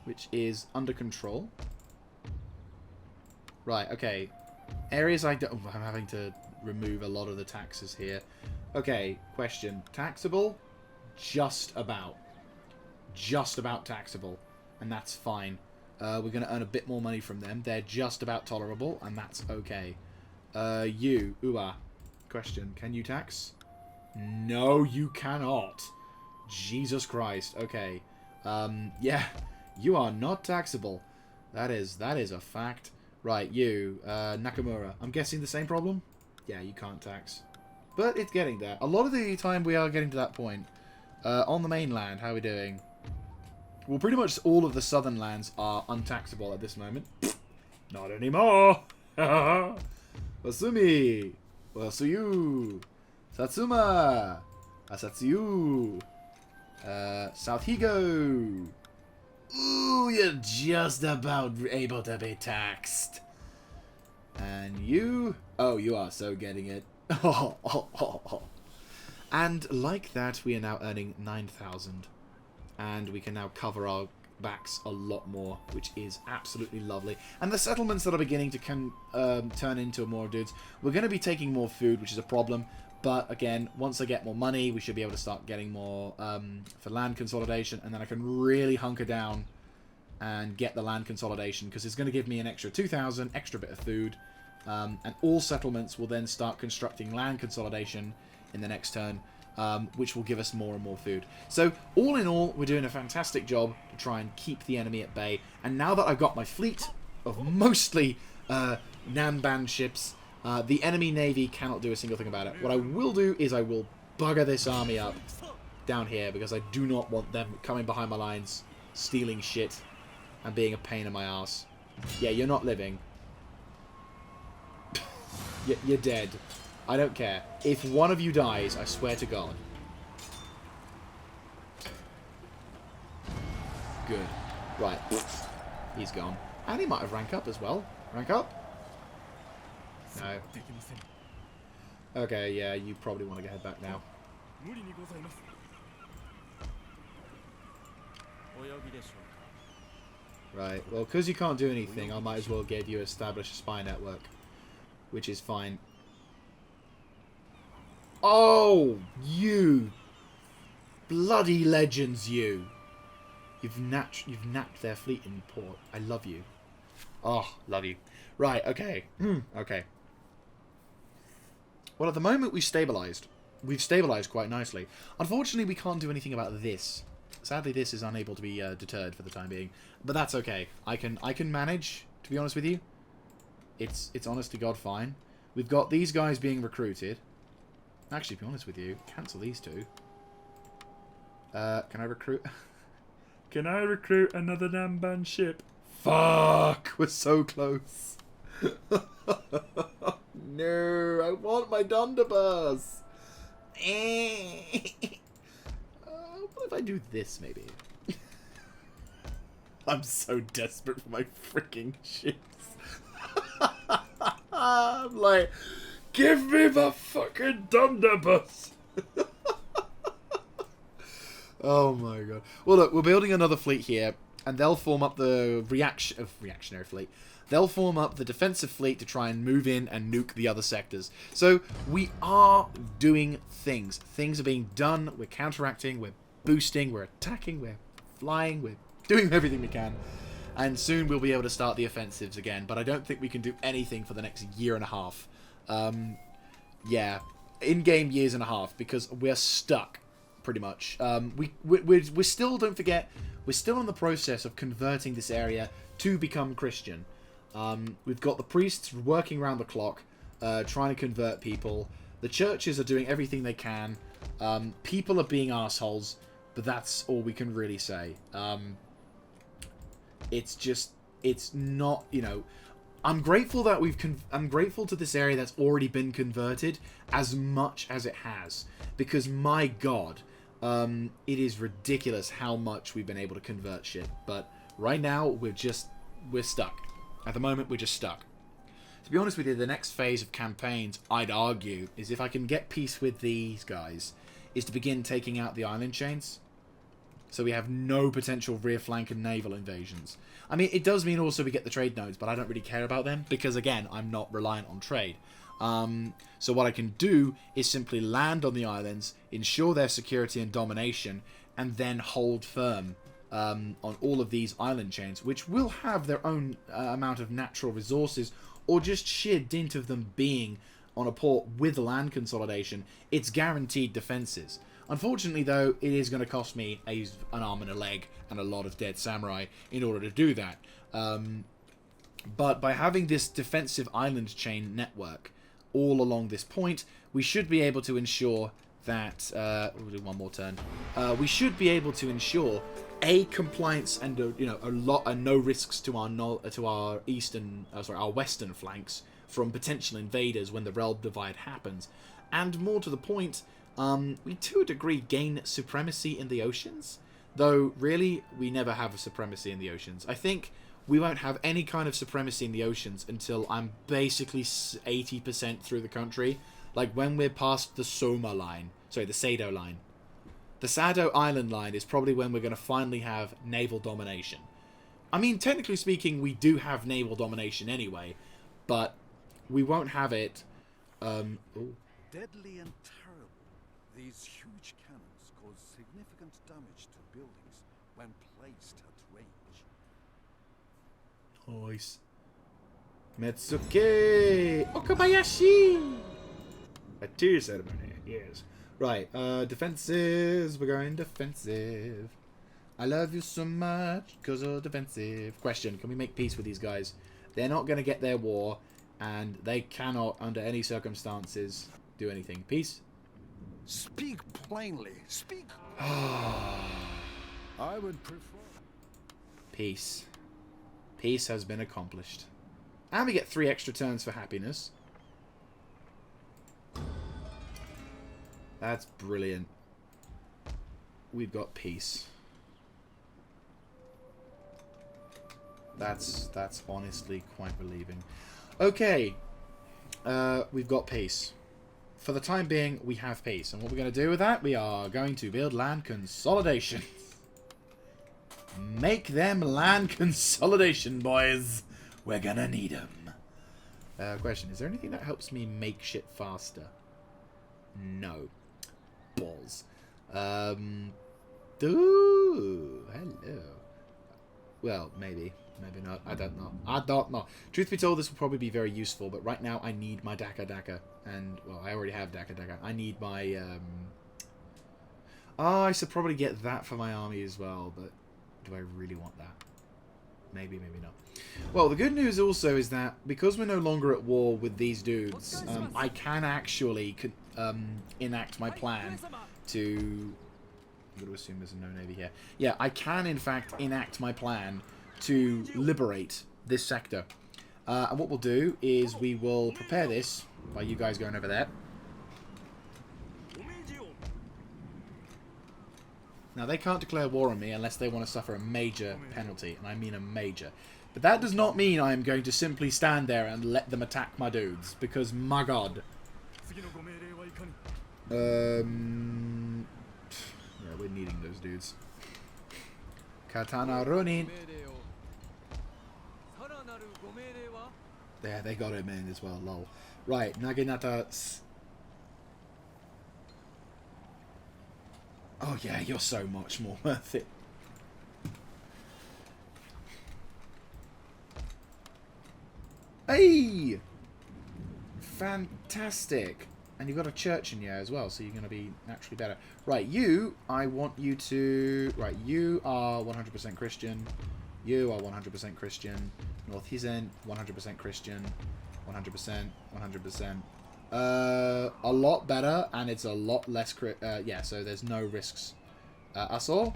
which is under control. Right, okay. Areas I don't... I'm having to remove a lot of the taxes here. Okay, question. Taxable? Just about. Just about taxable. And that's fine. We're going to earn a bit more money from them. They're just about tolerable, and that's okay. You, Ua. Question. Can you tax? No, you cannot. Jesus Christ. Okay. Yeah. You are not taxable. That is a fact. Right, you, Nakamura. I'm guessing the same problem? Yeah, you can't tax. But it's getting there. A lot of the time we are getting to that point. On the mainland, how are we doing? Well, pretty much all of the southern lands are untaxable at this moment. Not anymore! Wasumi! Wasuyu! Satsuma! Asatsuyu! South Higo! Ooh, you're just about able to be taxed. And you? Oh, you are so getting it. And like that, we are now earning 9,000. And we can now cover our backs a lot more, which is absolutely lovely. And the settlements that are beginning to turn into more dudes. We're going to be taking more food, which is a problem. But again, once I get more money, we should be able to start getting more for land consolidation. And then I can really hunker down and get the land consolidation, because it's going to give me an extra 2,000, extra bit of food. And all settlements will then start constructing land consolidation in the next turn, which will give us more and more food. So, all in all, we're doing a fantastic job to try and keep the enemy at bay. And now that I've got my fleet of mostly Namban ships. The enemy navy cannot do a single thing about it. What I will do is I will bugger this army up down here because I do not want them coming behind my lines, stealing shit, and being a pain in my ass. Yeah, you're not living. You're dead. I don't care. If one of you dies, I swear to God. Good. Right. He's gone. And he might have rank up as well. Rank up? No. Okay, yeah, you probably want to head back now. Right, well, because you can't do anything, I might as well get you establish a spy network. Which is fine. Oh! You! Bloody legends, you! You've napped their fleet in port. I love you. Oh, love you. Right, okay. Okay. Well, at the moment we've stabilised. We've stabilised quite nicely. Unfortunately, we can't do anything about this. Sadly, this is unable to be deterred for the time being. But that's okay. I can manage, to be honest with you. It's honest to God fine. We've got these guys being recruited. Actually, to be honest with you, cancel these two. Can I recruit... Can I recruit another Namban ship? Fuck! We're so close. No, I want my Dundabus. What if I do this, maybe? I'm so desperate for my freaking ships. I'm like, give me the fucking Dundabus. Oh my god. Well, look, we're building another fleet here, and they'll form up the reactionary fleet. They'll form up the defensive fleet to try and move in and nuke the other sectors. So we are doing things. Things are being done. We're counteracting. We're boosting. We're attacking. We're flying. We're doing everything we can. And soon we'll be able to start the offensives again. But I don't think we can do anything for the next year and a half. Yeah, in-game years and a half, because we're stuck. Pretty much. We're still, don't forget, we're still in the process of converting this area to become Christian. We've got the priests working around the clock, trying to convert people. The churches are doing everything they can. People are being assholes, but that's all we can really say. It's not, you know... I'm grateful that I'm grateful to this area that's already been converted as much as it has. Because, my God... it is ridiculous how much we've been able to convert shit. But right now, we're stuck. At the moment, we're just stuck. To be honest with you, the next phase of campaigns, I'd argue, is if I can get peace with these guys, is to begin taking out the island chains. So we have no potential rear flank and naval invasions. I mean, it does mean also we get the trade nodes, but I don't really care about them, because again, I'm not reliant on trade. So what I can do is simply land on the islands, ensure their security and domination, and then hold firm on all of these island chains, which will have their own amount of natural resources, or just sheer dint of them being on a port with land consolidation. It's guaranteed defenses. Unfortunately, though, it is going to cost me an arm and a leg and a lot of dead samurai in order to do that. But by having this defensive island chain network all along this point, we should be able to ensure that... we'll do one more turn. We should be able to ensure a compliance and no risks to our western flanks from potential invaders when the realm divide happens, and more to the point, we to a degree gain supremacy in the oceans, though really we never have a supremacy in the oceans. I think we won't have any kind of supremacy in the oceans until I'm basically 80% through the country, like when we're past the Soma line, sorry, the Sado line. The Sado Island line is probably when we're going to finally have naval domination. I mean, technically speaking, we do have naval domination anyway, but we won't have it... Deadly and terrible, these huge cannons cause significant damage to buildings when placed at range. Nice. Metsuke Okabayashi! A tear ceremony, yes. Right, defenses. We're going defensive. I love you so much because of defensive. Question, can we make peace with these guys? They're not going to get their war, and they cannot, under any circumstances, do anything. Peace? Speak plainly. Speak. I would prefer. Peace. Peace has been accomplished. And we get 3 extra turns for happiness. That's brilliant. We've got peace. That's honestly quite relieving. Okay. We've got peace. For the time being, we have peace. And what we're going to do with that, we are going to build land consolidation. Make them land consolidation, boys. We're going to need them. Question, is there anything that helps me make shit faster? No. Balls. Ooh, hello. Well, maybe. Maybe not. I don't know. I don't know. Truth be told, this will probably be very useful, but right now I need my Daka. And, well, I already have Daka. I need my, Oh, I should probably get that for my army as well, but do I really want that? Maybe, maybe not. Well, the good news also is that because we're no longer at war with these dudes, I can actually enact my plan to... I'm going to assume there's no navy here. Yeah, I can, in fact, enact my plan to liberate this sector. And what we'll do is we will prepare this by you guys going over there. Now, they can't declare war on me unless they want to suffer a major penalty, and I mean a major. But that does not mean I am going to simply stand there and let them attack my dudes, because, my god. Yeah, we're needing those dudes. Katana Ronin. There, they got him in as well, lol. Right, Naginata. Oh yeah, you're so much more worth it. Hey! Fantastic. And you've got a church in here as well, so you're going to be naturally better. Right, you, I want you to... Right, you are 100% Christian. You are 100% Christian. North Buzen, 100% Christian. 100%, 100%. A lot better, and it's a lot less... yeah, so there's no risks. Asor,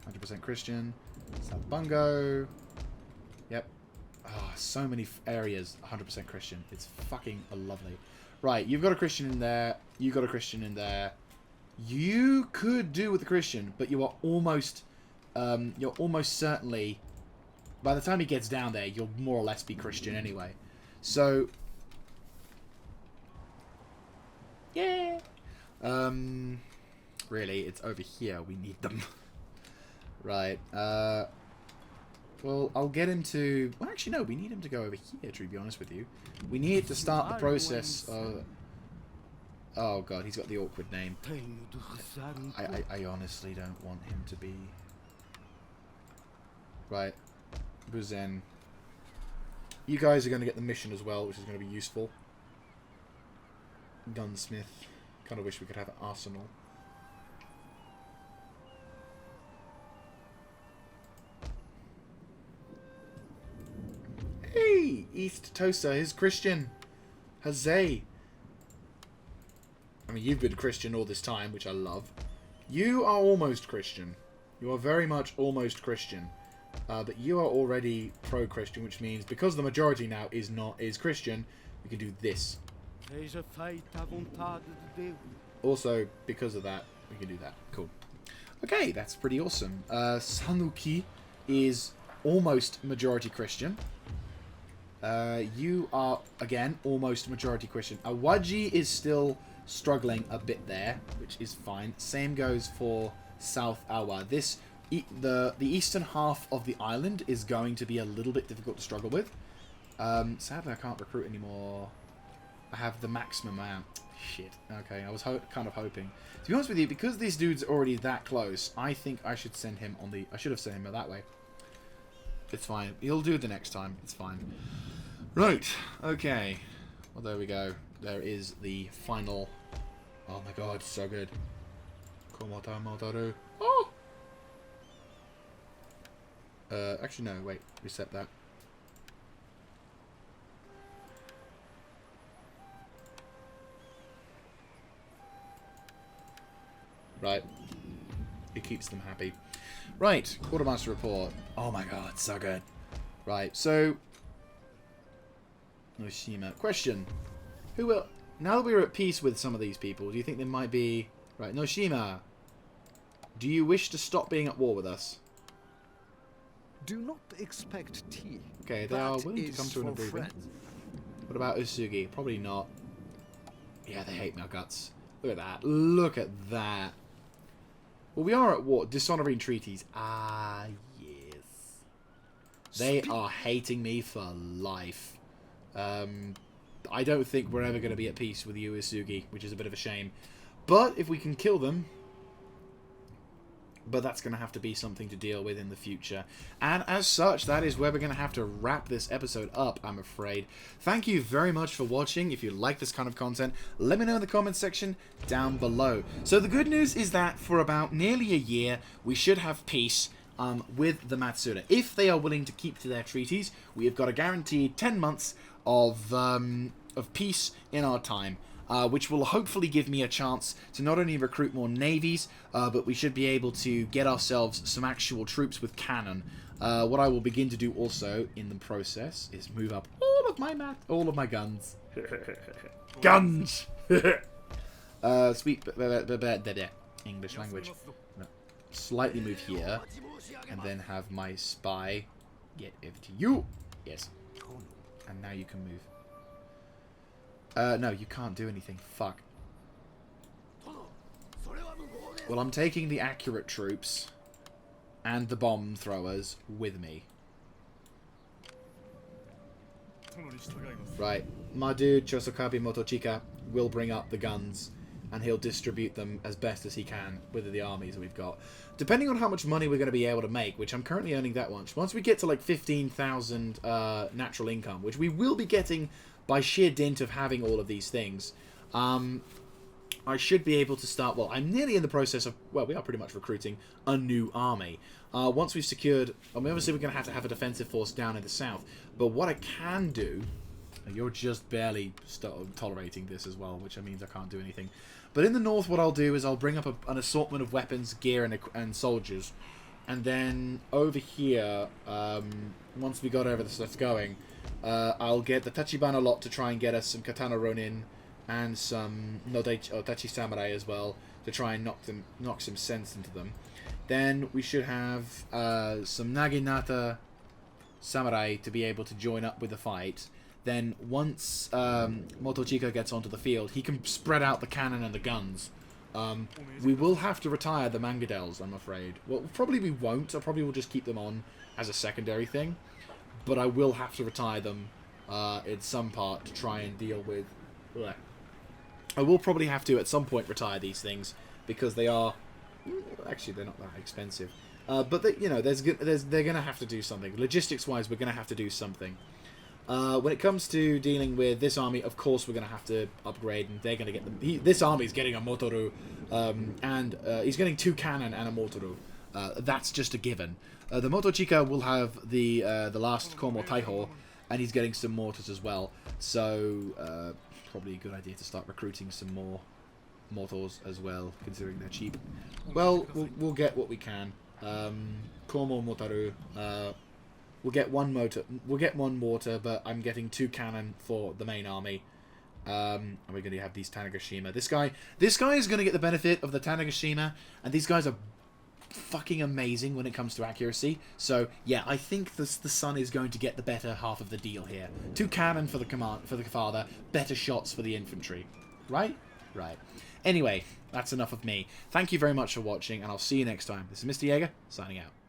100% Christian. South Bungo. Yep. Oh, so many areas, 100% Christian. It's fucking lovely. Right, you've got a Christian in there. You got a Christian in there. You could do with the Christian, but you are almost... you're almost certainly... By the time he gets down there, you'll more or less be Christian anyway. So... Yeah. Really, it's over here. We need them. Right. Well, I'll get him to... Well, actually, no. We need him to go over here, to be honest with you. We need to start the process of... Oh, God. He's got the awkward name. I honestly don't want him to be... Right. Buzen. You guys are going to get the mission as well, which is going to be useful. Gunsmith. Kind of wish we could have an arsenal. Hey! East Tosa is Christian. Huzzay! I mean, you've been Christian all this time, which I love. You are almost Christian. You are very much almost Christian. But you are already pro-Christian, which means because the majority now is Christian, we can do this. Also, because of that, we can do that. Cool. Okay, that's pretty awesome. Sanuki is almost majority Christian. You are, again, almost majority Christian. Awaji is still struggling a bit there, which is fine. Same goes for South Awa. The eastern half of the island is going to be a little bit difficult to struggle with. Sadly, I can't recruit anymore. I have the maximum amount. Shit. Okay, I was kind of hoping. To be honest with you, because these dudes are already that close, I think I should send him on the... I should have sent him that way. It's fine. He'll do it the next time. It's fine. Right. Okay. Well, there we go. There is the final... Oh my god, so good. Komotamotaru. Oh! Actually, no. Wait. Reset that. keeps them happy. Right, Quartermaster report. Oh my god, so good. Right, so Noshima. Question. Who will... Now that we're at peace with some of these people, do you think there might be... Right, Noshima. Do you wish to stop being at war with us? Do not expect tea. Okay, they are willing to come to an agreement. What about Usugi? Probably not. Yeah, they hate my guts. Look at that. Look at that. Well, we are at war. Dishonoring treaties. Ah, yes. They are hating me for life. I don't think we're ever going to be at peace with you, Usugi, which is a bit of a shame. But if we can kill them... But that's going to have to be something to deal with in the future. And as such, that is where we're going to have to wrap this episode up, I'm afraid. Thank you very much for watching. If you like this kind of content, let me know in the comments section down below. So the good news is that for about nearly a year, we should have peace with the Matsuda. If they are willing to keep to their treaties, we have got a guaranteed 10 months of peace in our time. Which will hopefully give me a chance to not only recruit more navies, but we should be able to get ourselves some actual troops with cannon. What I will begin to do also in the process is move up all of my guns. Guns! Sweet English language. No. Slightly move here, and then have my spy get over to you. Yes. And now you can move. No, you can't do anything. Fuck. Well, I'm taking the accurate troops and the bomb throwers with me. Right. My dude, Chosokabe Motochika, will bring up the guns, and he'll distribute them as best as he can with the armies we've got. Depending on how much money we're going to be able to make, which I'm currently earning that much. Once we get to like 15,000 natural income, which we will be getting... by sheer dint of having all of these things, I should be able to start... Well, I'm nearly in the process of... Well, we are pretty much recruiting a new army. Once we've secured... I mean, obviously, we're going to have a defensive force down in the south. But what I can do... You're just barely tolerating this as well, which means I can't do anything. But in the north, what I'll do is I'll bring up an assortment of weapons, gear, and soldiers. And then over here, once we got over the stuff going... I'll get the Tachibana lot to try and get us some Katana Ronin and some Tachi Samurai as well to try and knock some sense into them. Then we should have some Naginata Samurai to be able to join up with the fight. Then once Motochika gets onto the field, he can spread out the cannon and the guns. We will have to retire the Mangadels, I'm afraid. Well, probably we won't. I probably will just keep them on as a secondary thing. But I will have to retire them in some part to try and deal with... Bleh. I will probably have to, at some point, retire these things, because they are... Actually, they're not that expensive. But, you know, they're going to have to do something. Logistics-wise, we're going to have to do something. When it comes to dealing with this army, of course, we're going to have to upgrade, and they're going to get them... This army's getting a Motoru, and he's getting 2 cannon and a Motoru. That's just a given. The Motochika will have the last Komo Taiho, and he's getting some mortars as well. So, probably a good idea to start recruiting some more mortars as well, considering they're cheap. Well, we'll get what we can. Komo Motaru. We'll get one mortar, but I'm getting 2 cannon for the main army. And we're going to have these Tanegashima. This guy is going to get the benefit of the Tanegashima, and these guys are fucking amazing when it comes to accuracy. So yeah, I think the son is going to get the better half of the deal here. 2 cannon for the father, better shots for the infantry. Right? Right. Anyway, that's enough of me. Thank you very much for watching, and I'll see you next time. This is Mr. Jaeger, signing out.